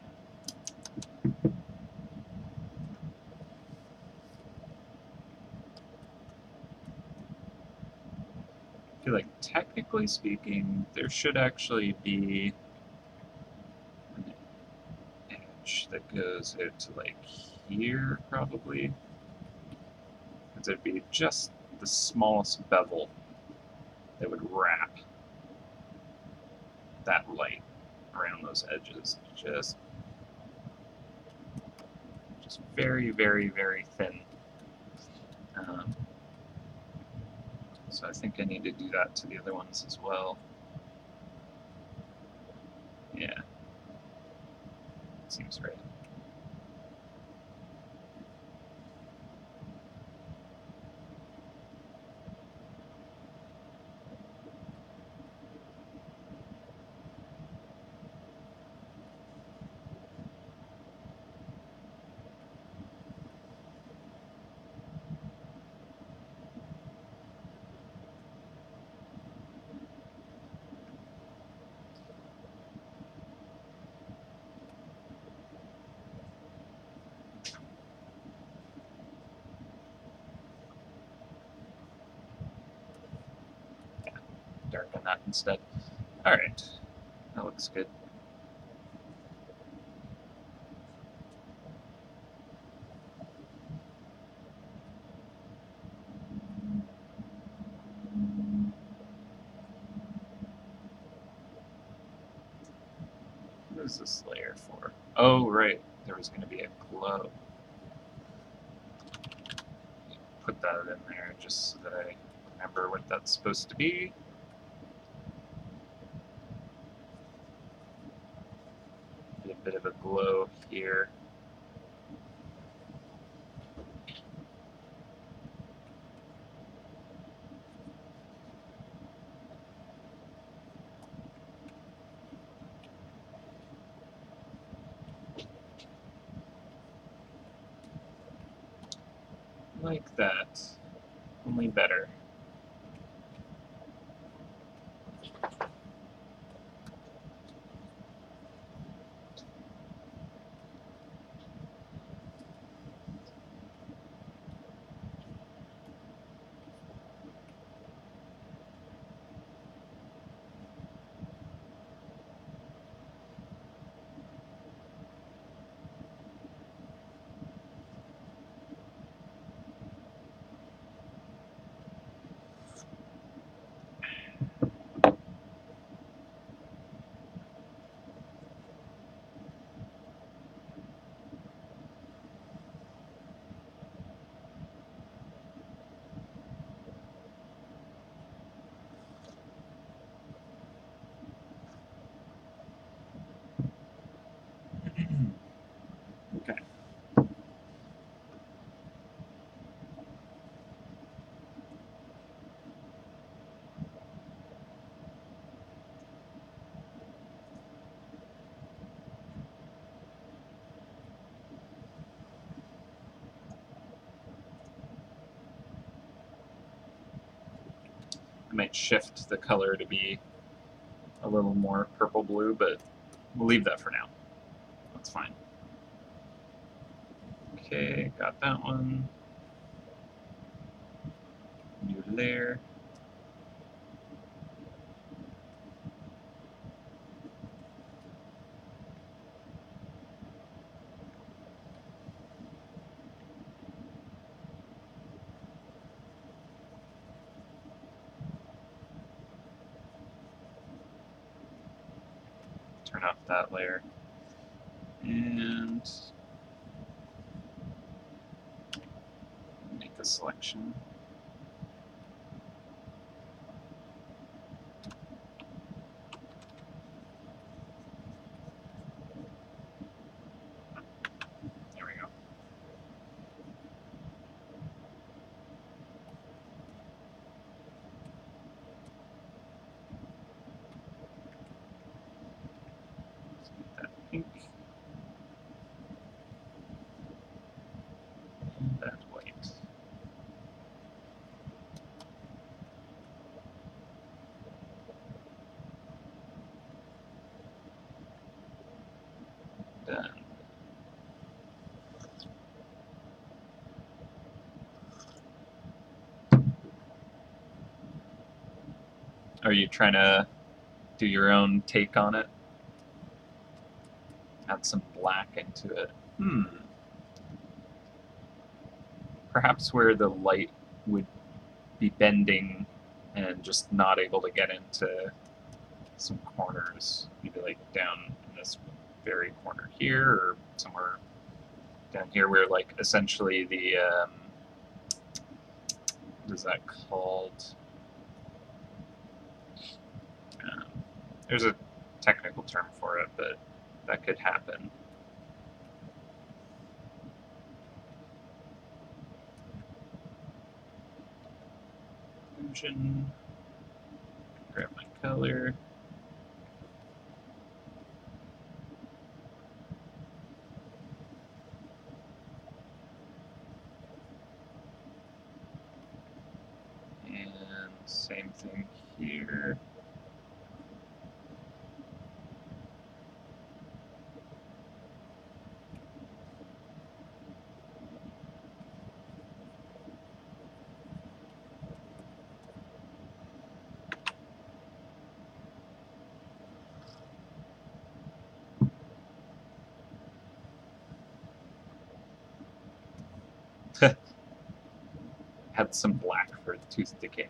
feel like, technically speaking, there should actually be an edge that goes out to, like, here, probably. Because it'd be just the smallest bevel that would wrap that light around those edges. Just very, very, very thin. So I think I need to do that to the other ones as well. Yeah. Seems right. Darken that instead. Alright. That looks good. What is this layer for? Oh, right. There was going to be a glow. Put that in there just so that I remember what that's supposed to be. Be a bit of a glow here. Like that. Only better. Okay. I might shift the color to be a little more purple-blue, but we'll leave that for now. That's fine. Okay, got that one. New layer. Turn off that layer. And make a selection. There we go. Let's get that pink. And that white. Are you trying to do your own take on it? Add some black into it. Perhaps where the light would be bending and just not able to get into some corners. Maybe like down in this very corner here, or somewhere down here where like essentially the what is that called? There's a technical term for it, but that could happen. Illusion. Grab my color. And same thing here. Had some black for tooth decay.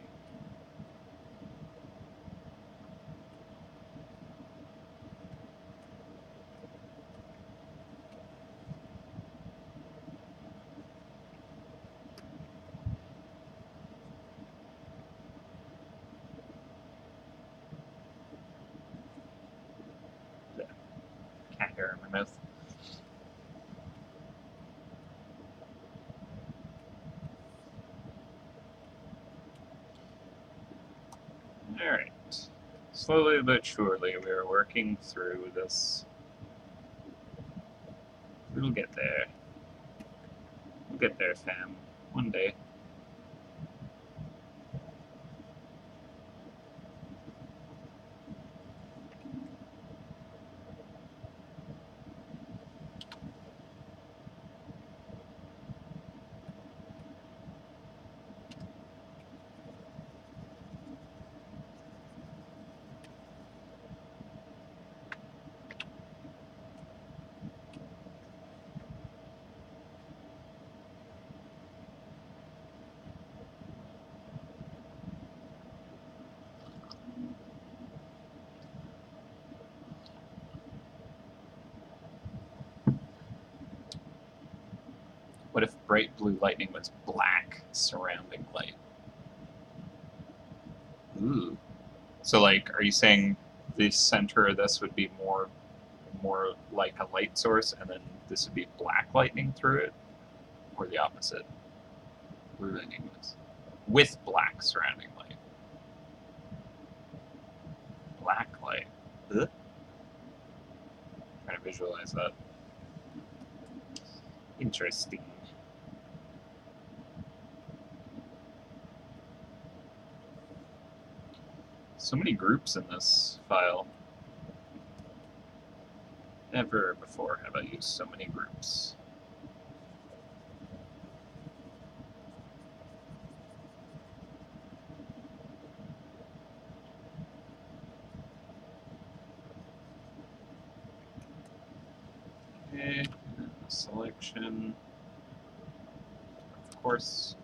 Cat hair in my mouth. Alright. Slowly but surely we are working through this. We'll get there. We'll get there, fam. One day. What if bright blue lightning was black surrounding light? Ooh. So, like, are you saying the center of this would be more like a light source, and then this would be black lightning through it, or the opposite? Blue lightning was with black surrounding light. Black light. Ugh. Trying to visualize that. Interesting. So many groups in this file. Never before have I used so many groups. Okay, selection. Of course.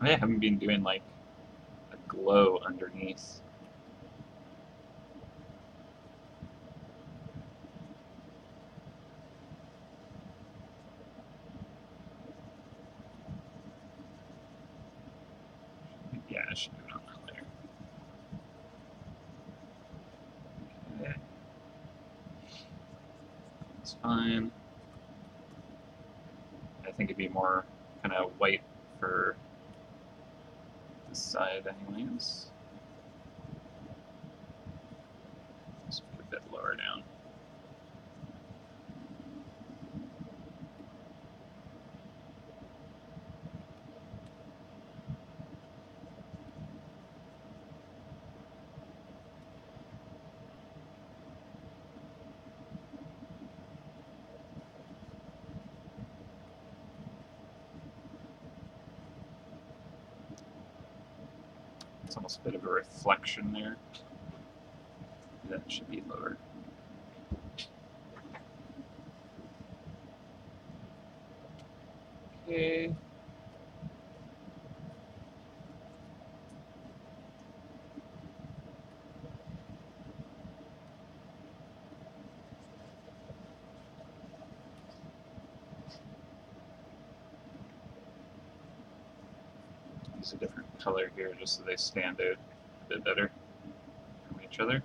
I haven't been doing like a glow underneath. Yeah, I should do it on that layer. It's fine. I think it'd be more kind of white for this side anyways. Just put a bit lower down. It's almost a bit of a reflection there. That should be lower. Okay. Use a different color here just so they stand out a bit better from each other.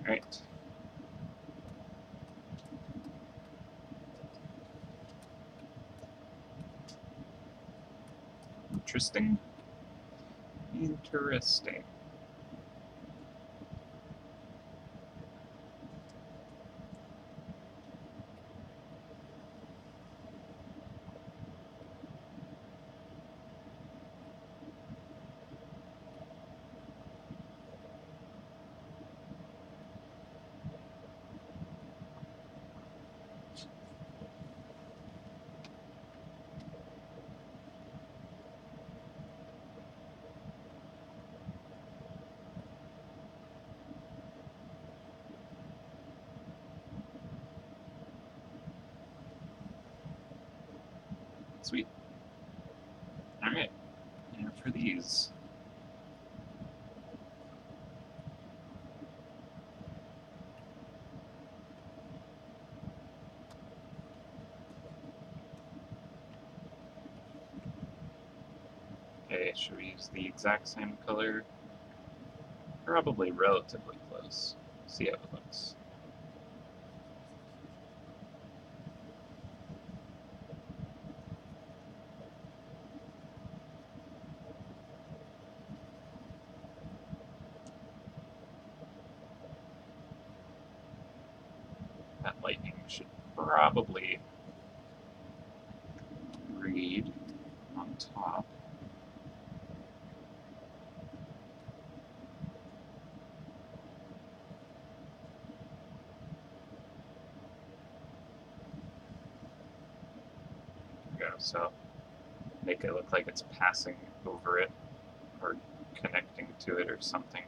Alright. Interesting. Interesting. Sweet. Alright. Now for these. Okay, should we use the exact same color? Probably relatively close. See how it looks. That lightning should probably read on top. There we go. So make it look like it's passing over it or connecting to it or something.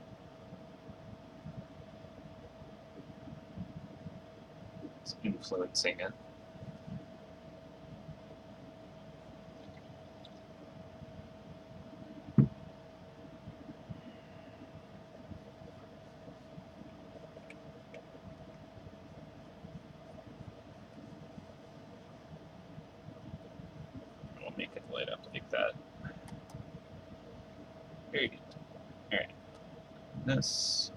It's influencing it. We'll make it light up like that. Very good. Alright. This.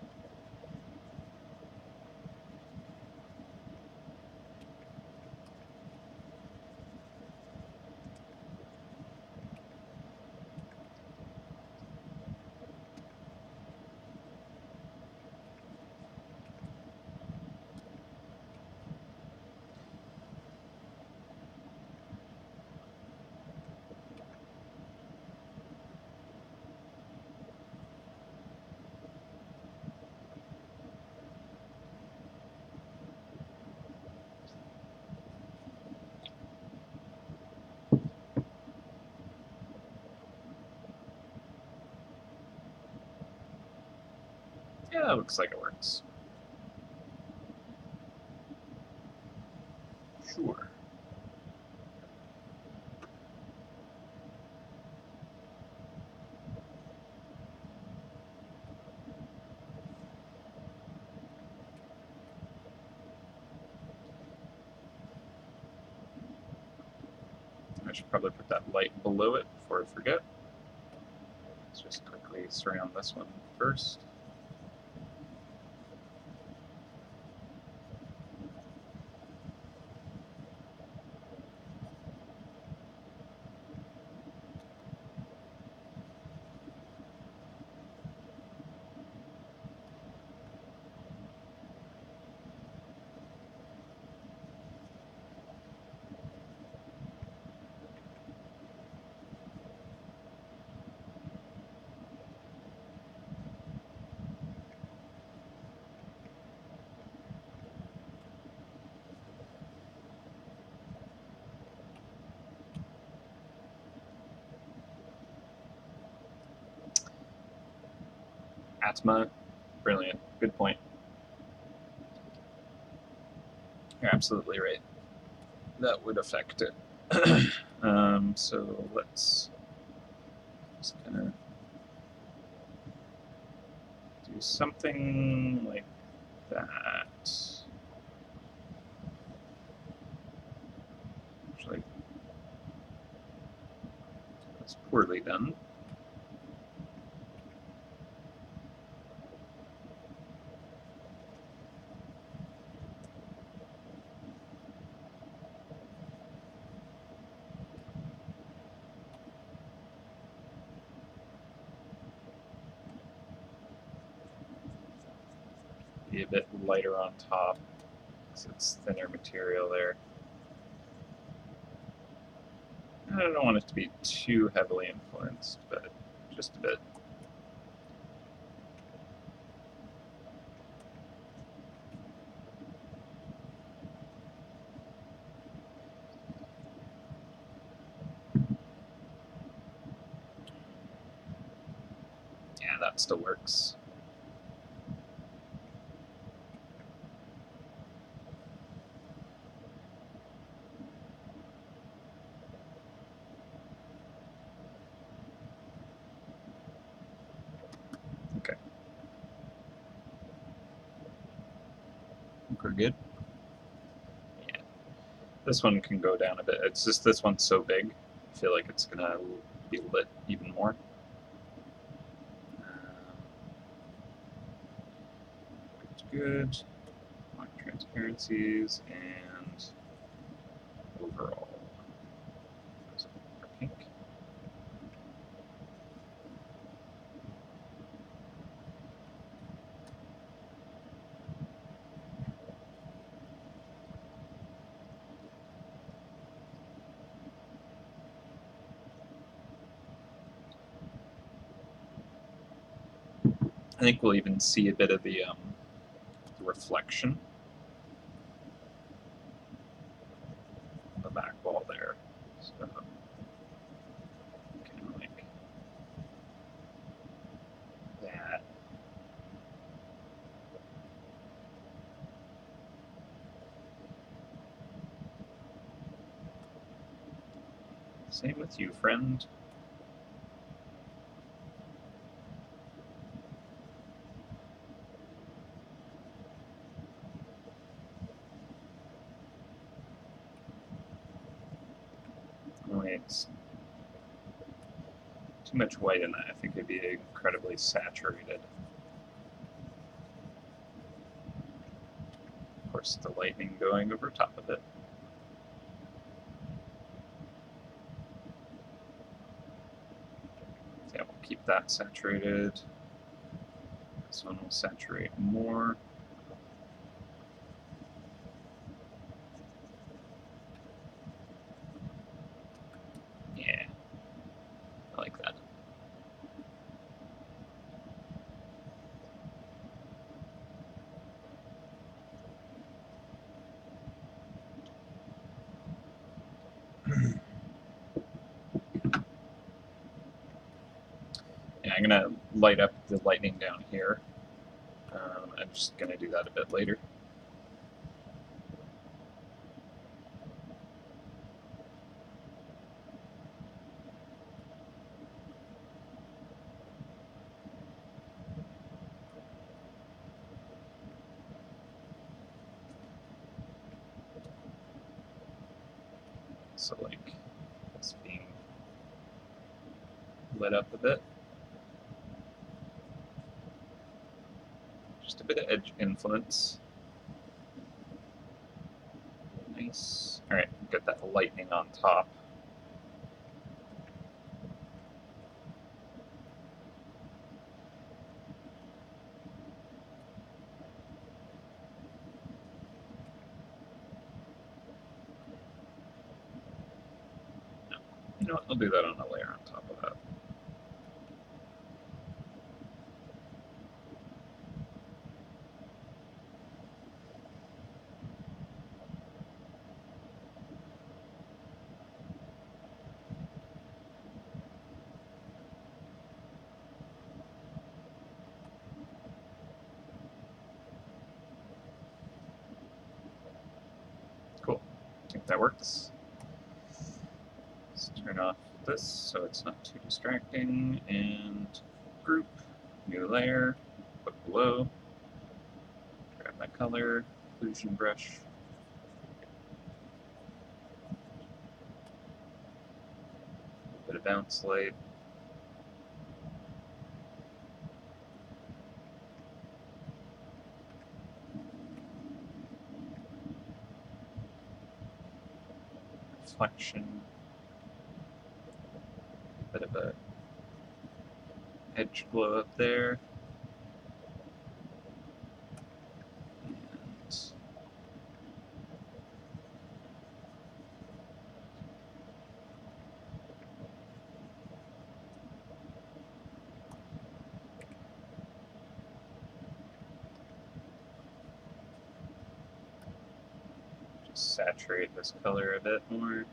Yeah, it looks like it works. Sure. I should probably put that light below it before I forget. Let's just quickly surround this one first. Atma, brilliant. Good point. You're absolutely right. That would affect it. So let's just kind of do something like that. Actually, that's poorly done. Be a bit lighter on top because it's thinner material there. I don't want it to be too heavily influenced, but just a bit. Yeah, that still works. Okay. I think we're good. Yeah. This one can go down a bit. It's just this one's so big, I feel like it's gonna be lit even more. Good. Black transparencies and overall. Pink. I think we'll even see a bit of the reflection on the back wall there. So, kind of like that. Same with you, friend. It's too much white in that. I think it'd be incredibly saturated. Of course, the lightning going over top of it. Yeah, we'll keep that saturated. This one will saturate more. Yeah, I like that. Yeah, I'm gonna light up the lightning down here. I'm just going to do that a bit later. So like it's being lit up a bit. Just a bit of edge influence. Nice. Alright, get that lightning on top. No. You know what, I'll do that on a layer on top of that. Cool. I think that works. Let's turn off this so it's not too distracting, and group, new layer, put below, grab my color, occlusion brush, a bit of bounce light, reflection, a bit of a edge glow up there, and just saturate this color a bit more.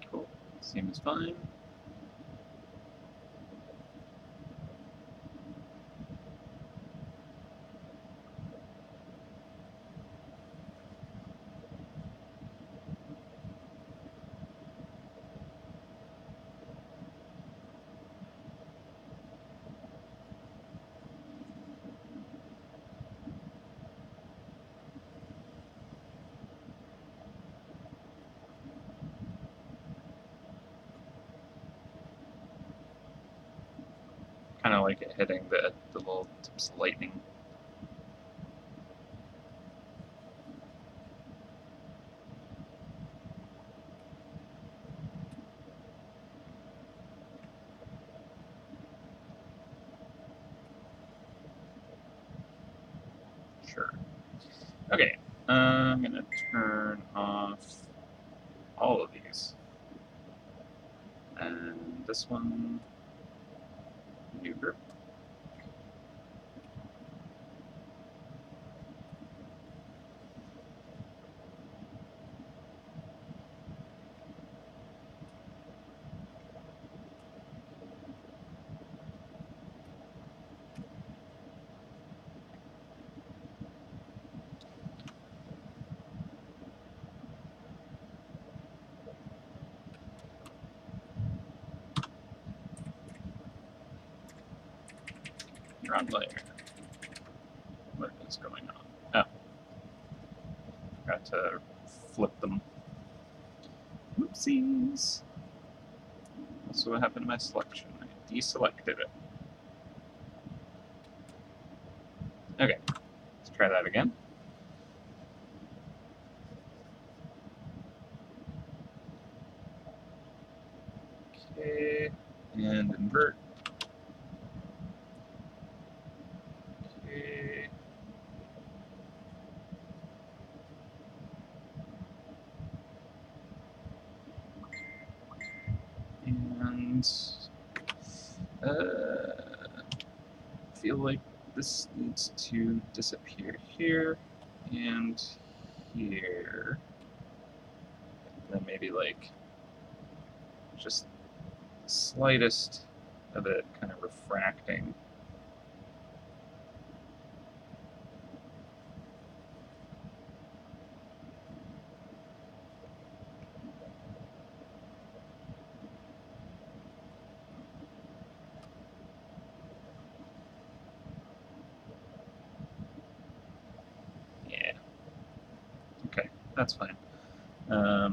Cool. Seems fine. Kind of like it hitting the little tips of lightning. Sure. Okay, I'm gonna turn off all of these. And this one, new group. Wrong layer. What is going on? Oh. Got to flip them. Whoopsies. So what happened to my selection? I deselected it. Okay, let's try that again. Okay, and invert. Okay. And I feel like this needs to disappear here. and here. And then maybe like just the slightest of it kind of refracting. Yeah. Okay, that's fine. I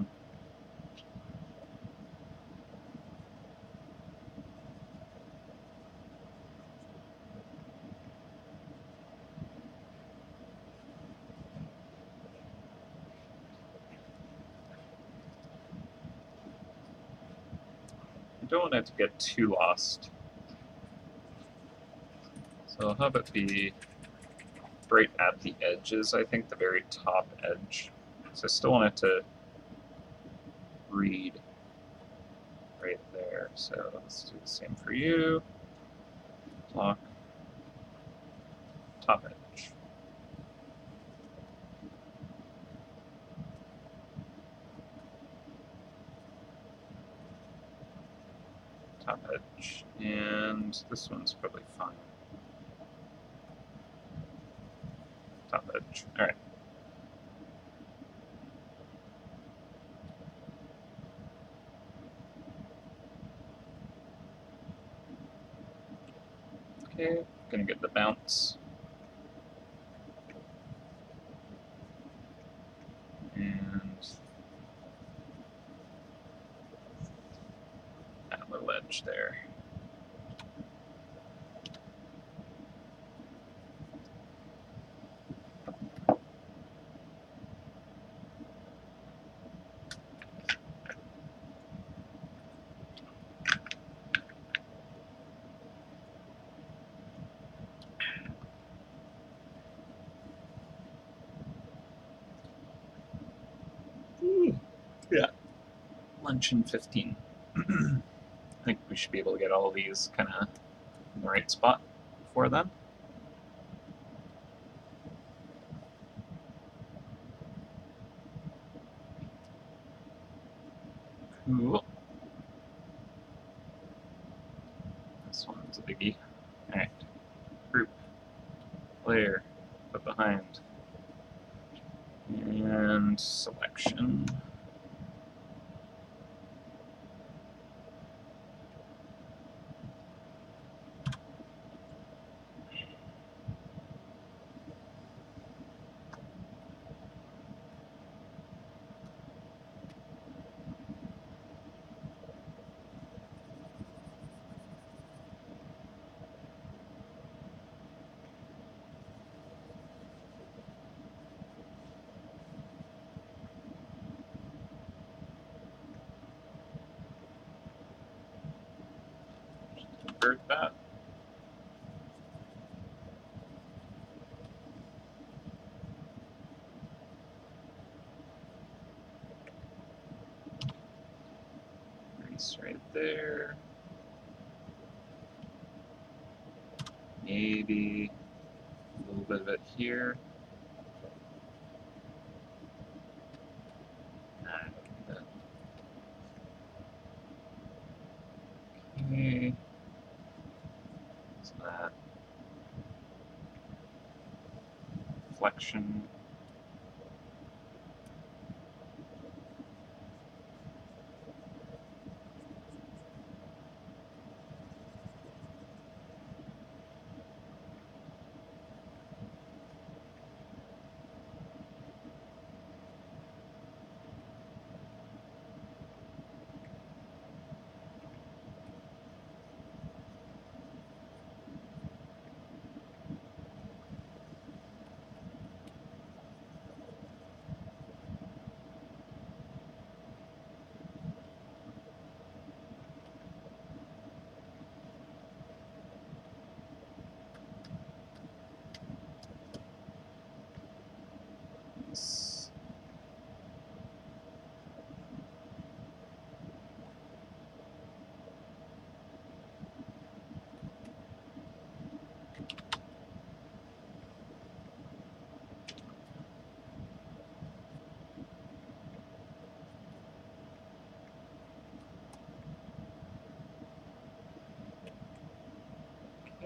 don't want it to get too lost. So I'll have it be right at the edges, I think, the very top edge. So I still want it to read right there. So let's do the same for you. Block, top edge. Top edge. And this one's probably fine. Top edge. All right. Okay, gonna get the bounce. And that little edge there. Yeah. Lunch in 15. I think we should be able to get all of these kind of in the right spot before then. Cool. This one's a biggie. Alright. Group. Layer. Put behind. And selection. Convert that. Crease right there. Maybe a little bit of it here. Okay. So that flexion.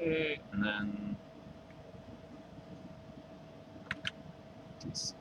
Okay, and then deselect.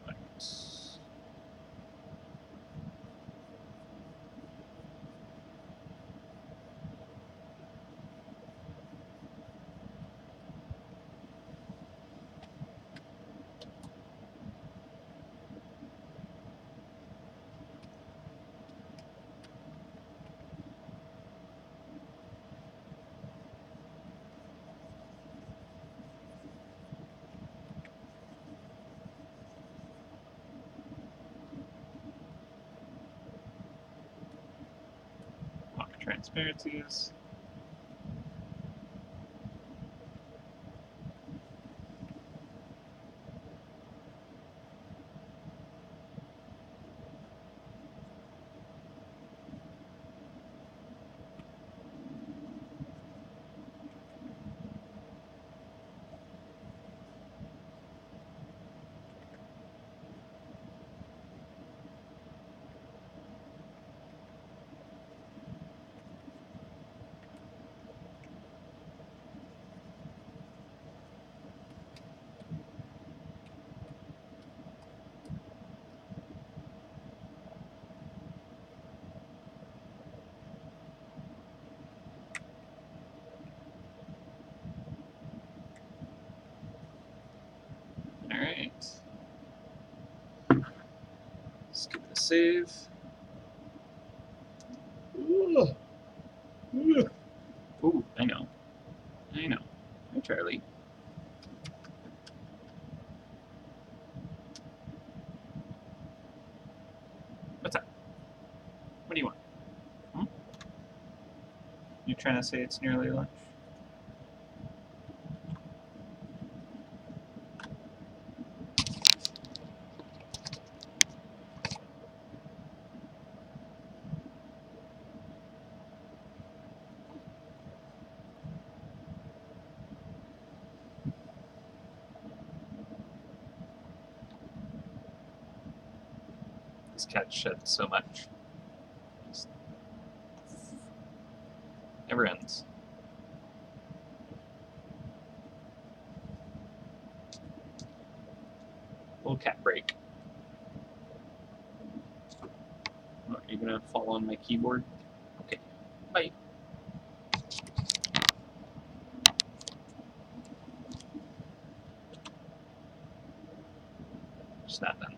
Lock transparencies. Alright. Let's give it a save. Ooh, I know. Hi, Charlie. What's up? What do you want? Hmm? You trying to say it's nearly lunch? This cat sheds so much. Just never ends. Little cat break. Oh, are you gonna fall on my keyboard? Okay. Bye. Just not done.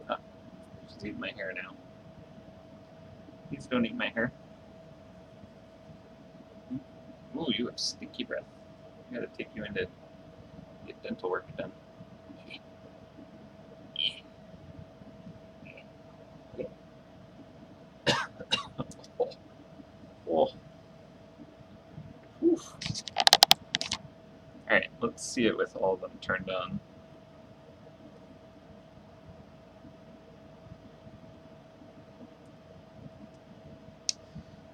Oh, just eat my hair now. Please don't eat my hair. Ooh, you have stinky breath. I gotta take you in to get dental work done. Oh. Alright, let's see it with all of them turned on.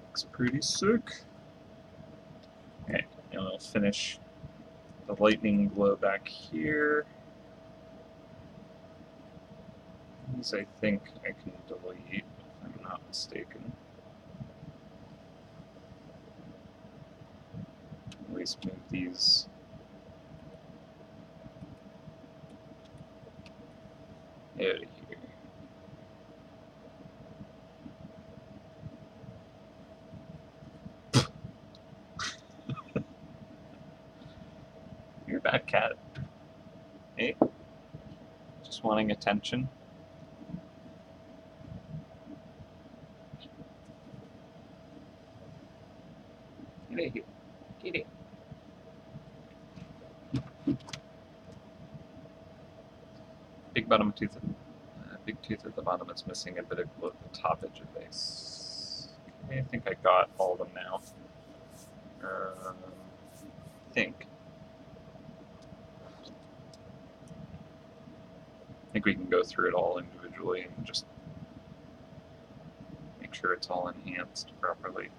Looks pretty sick. Alright, and I'll finish the lightning glow back here. These I think I can delete, if I'm not mistaken. At least move these out of here. You're a bad cat. Hey? Just wanting attention. Get out of here. Get it. Big bottom tooth. Big tooth at the bottom is missing a bit of glue at the top edge of base. Okay, I think I got all of them now. I think we can go through it all individually and just make sure it's all enhanced properly.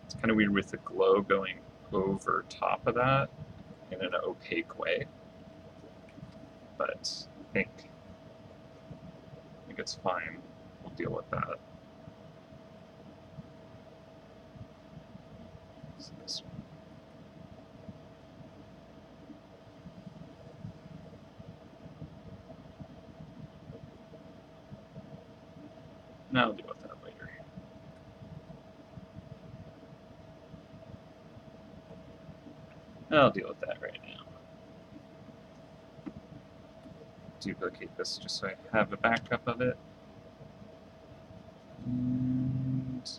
It's kind of weird with the glow going over top of that in an opaque way. that. I think it's fine. We'll deal with that. So this one. Now I'll deal with that later. I'll deal with that right now. Duplicate this just so I have a backup of it. And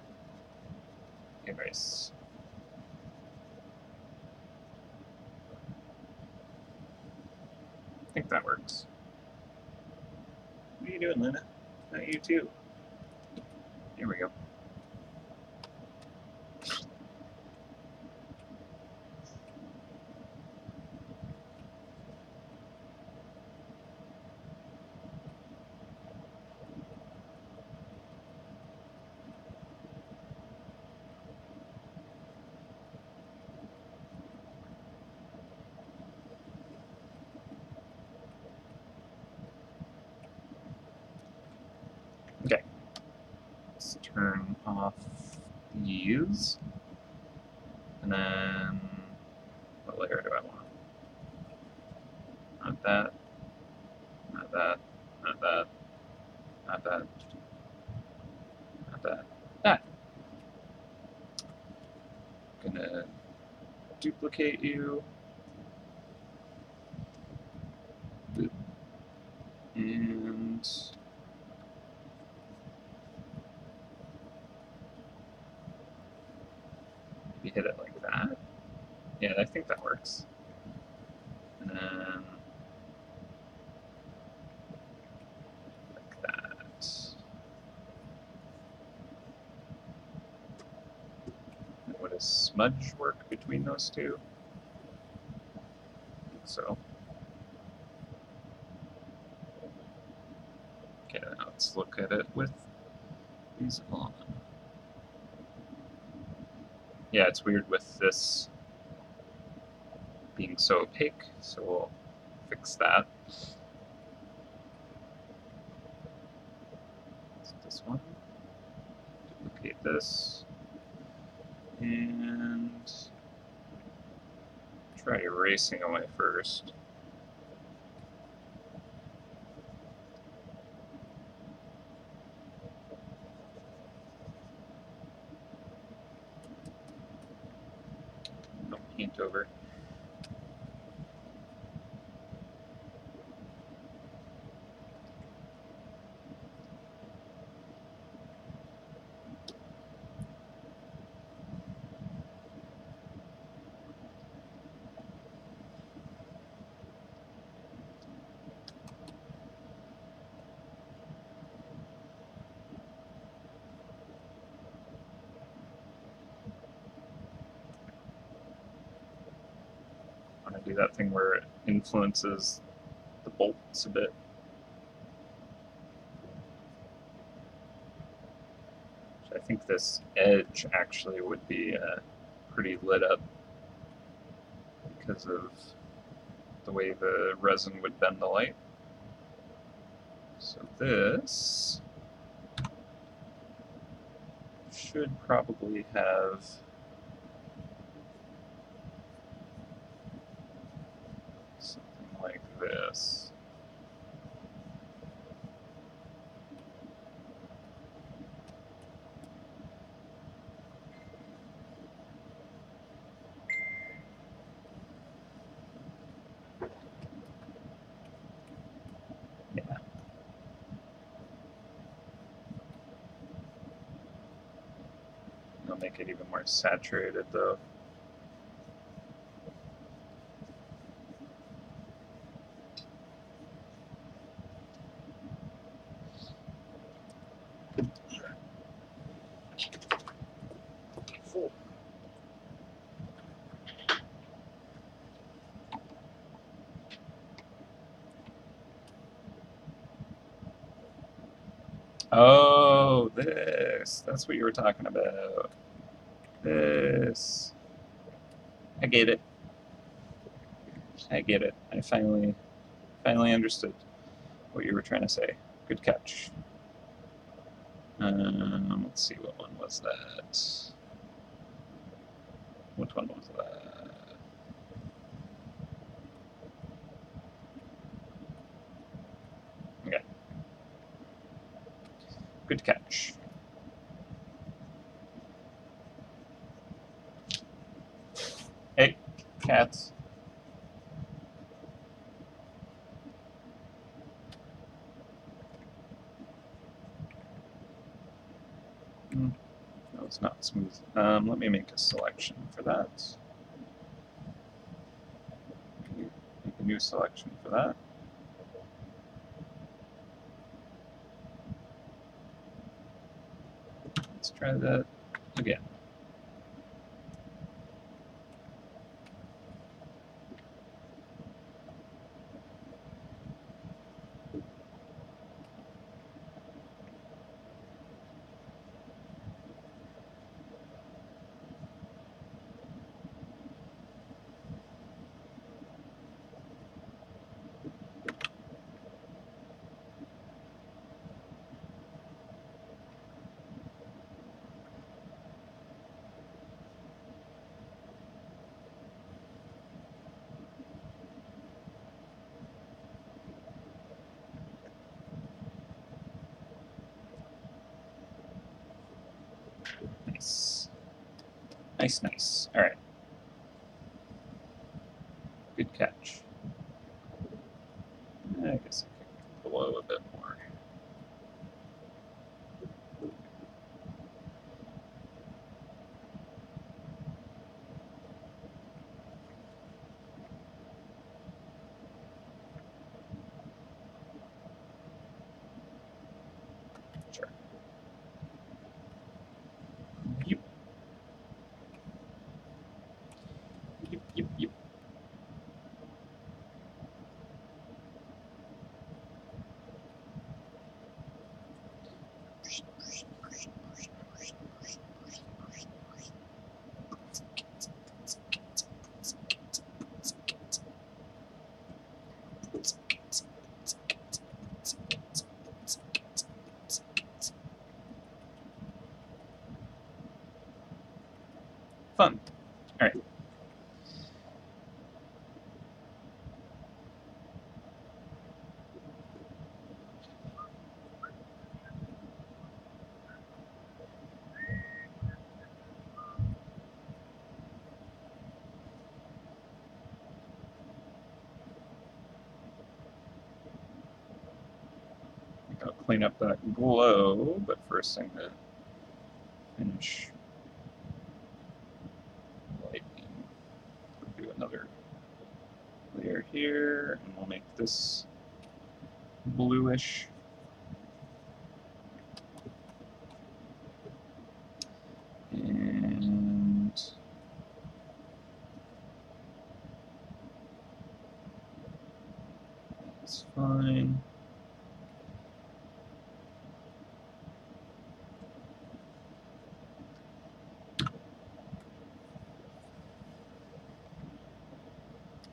erase. I think that works. What are you doing, Lena? Not you too. Here we go. Okay. Let's turn off these. And then, what layer do I want? Not that. Not that. Not that. Not that. Not that. That. Gonna duplicate you. Boop. And we hit it like that. Yeah, I think that works. And then like that. And would a smudge work between those two? I think so. Okay, now let's look at it with these on. Yeah, it's weird with this being so opaque, so we'll fix that. So this one, duplicate this, and try erasing away first. Don't paint over. I want to do that thing where it influences the bolts a bit. So I think this edge actually would be pretty lit up because of the way the resin would bend the light. So this should probably have something like this. Yeah. It'll make it even more saturated though. Oh, this. That's what you were talking about. This. I get it. I get it. I finally Finally understood what you were trying to say. Good catch. Let's see, what one was that? Which one was that? Okay. Good catch. Hey, cats. No, it's not smooth. Let me make a selection for that. Make a new selection for that. Let's try that again. Nice. Nice, nice. All right. Good catch. I guess I could blow a bit more. Sure. Yep. Yep, yep, yep. Fun. All right. I'll clean up that glow, but first I'm going to finish lighting. We'll do another layer here, and we'll make this bluish. And that's fine.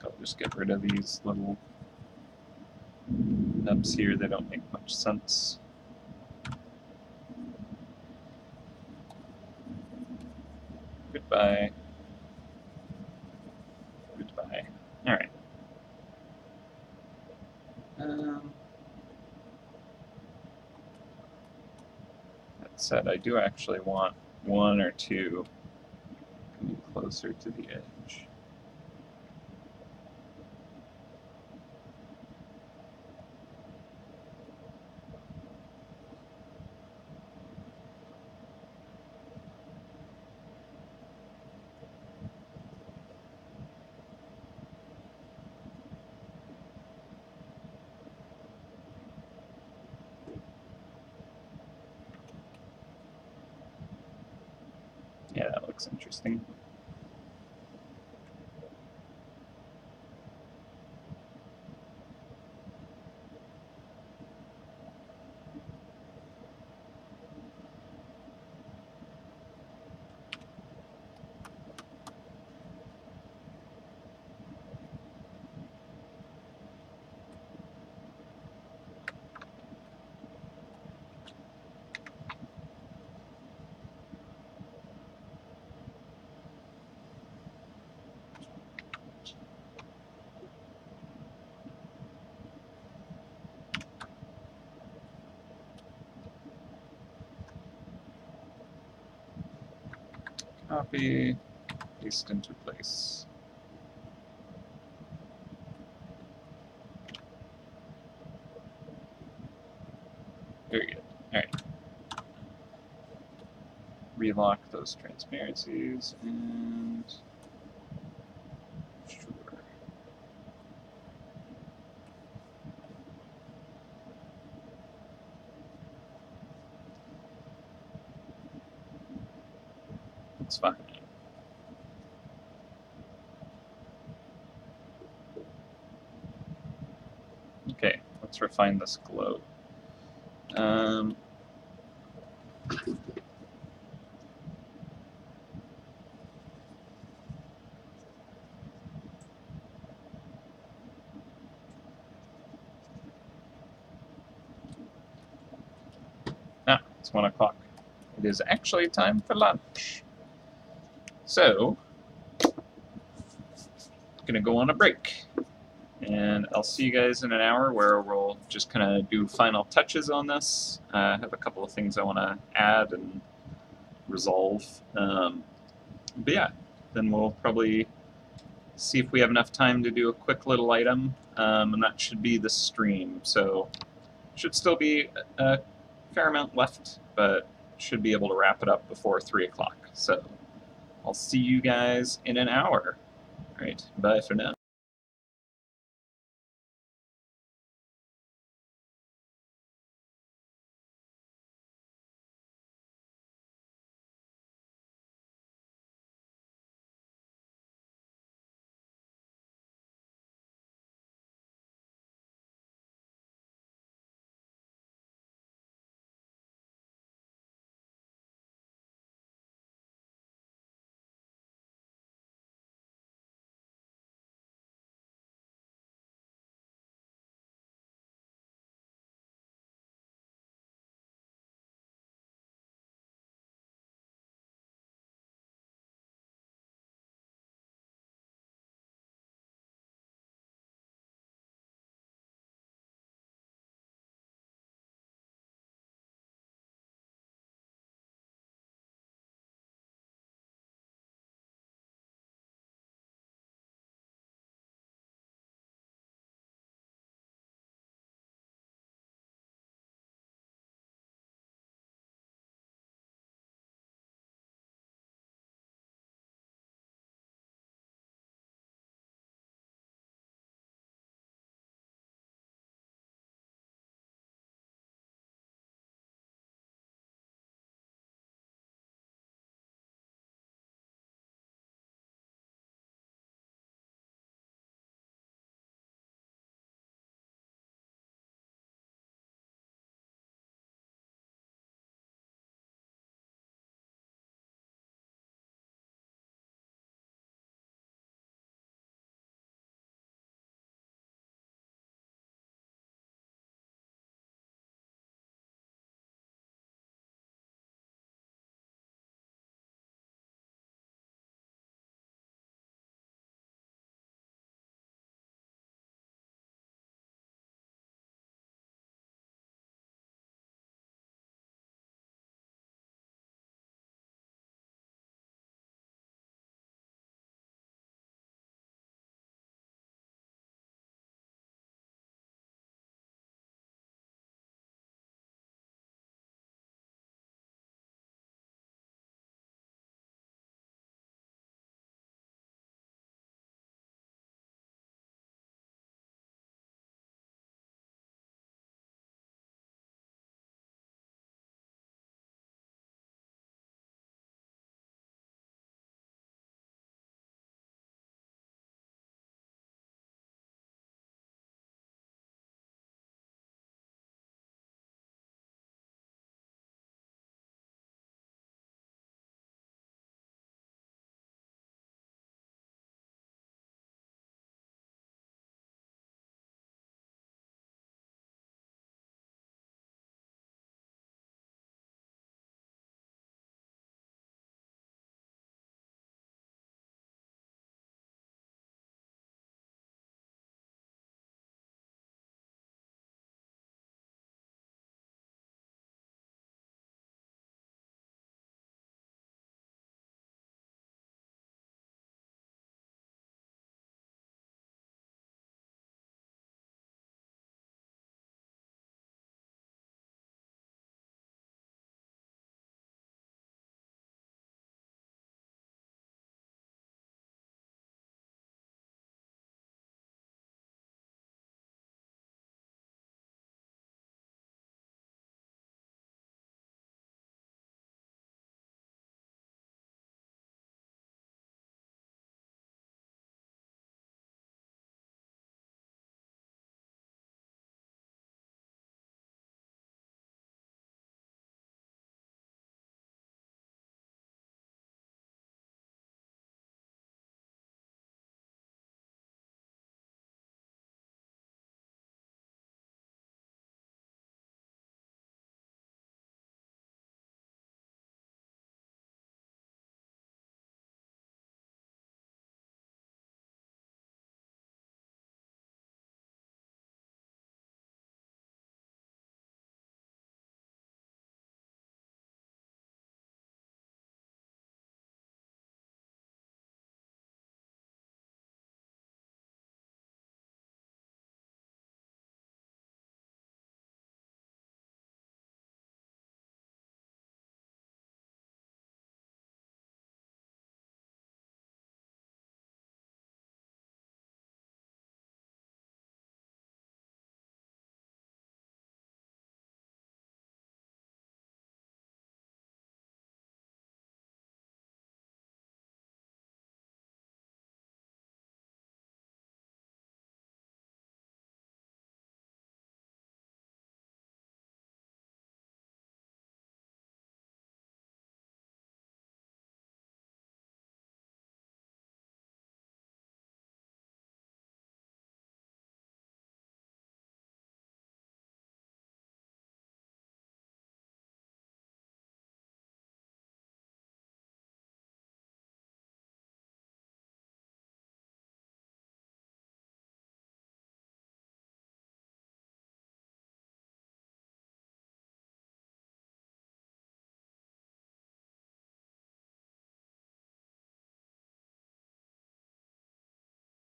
I'll just get rid of these little nubs here. They don't make much sense. Goodbye. Goodbye. All right. That said, I do actually want one or two coming closer to the edge. Yeah, that looks interesting. Copy, paste into place. Very good. All right. Relock those transparencies and sure. It's fine. Okay, let's refine this glow. It's 1 o'clock. It is actually time for lunch. So, gonna go on a break. And I'll see you guys in an hour where we'll just kind of do final touches on this. I have a couple of things I want to add and resolve. But yeah, then we'll probably see if we have enough time to do a quick little item, and that should be the stream. So should still be a fair amount left, but should be able to wrap it up before 3 o'clock. So I'll see you guys in an hour. All right, bye for now.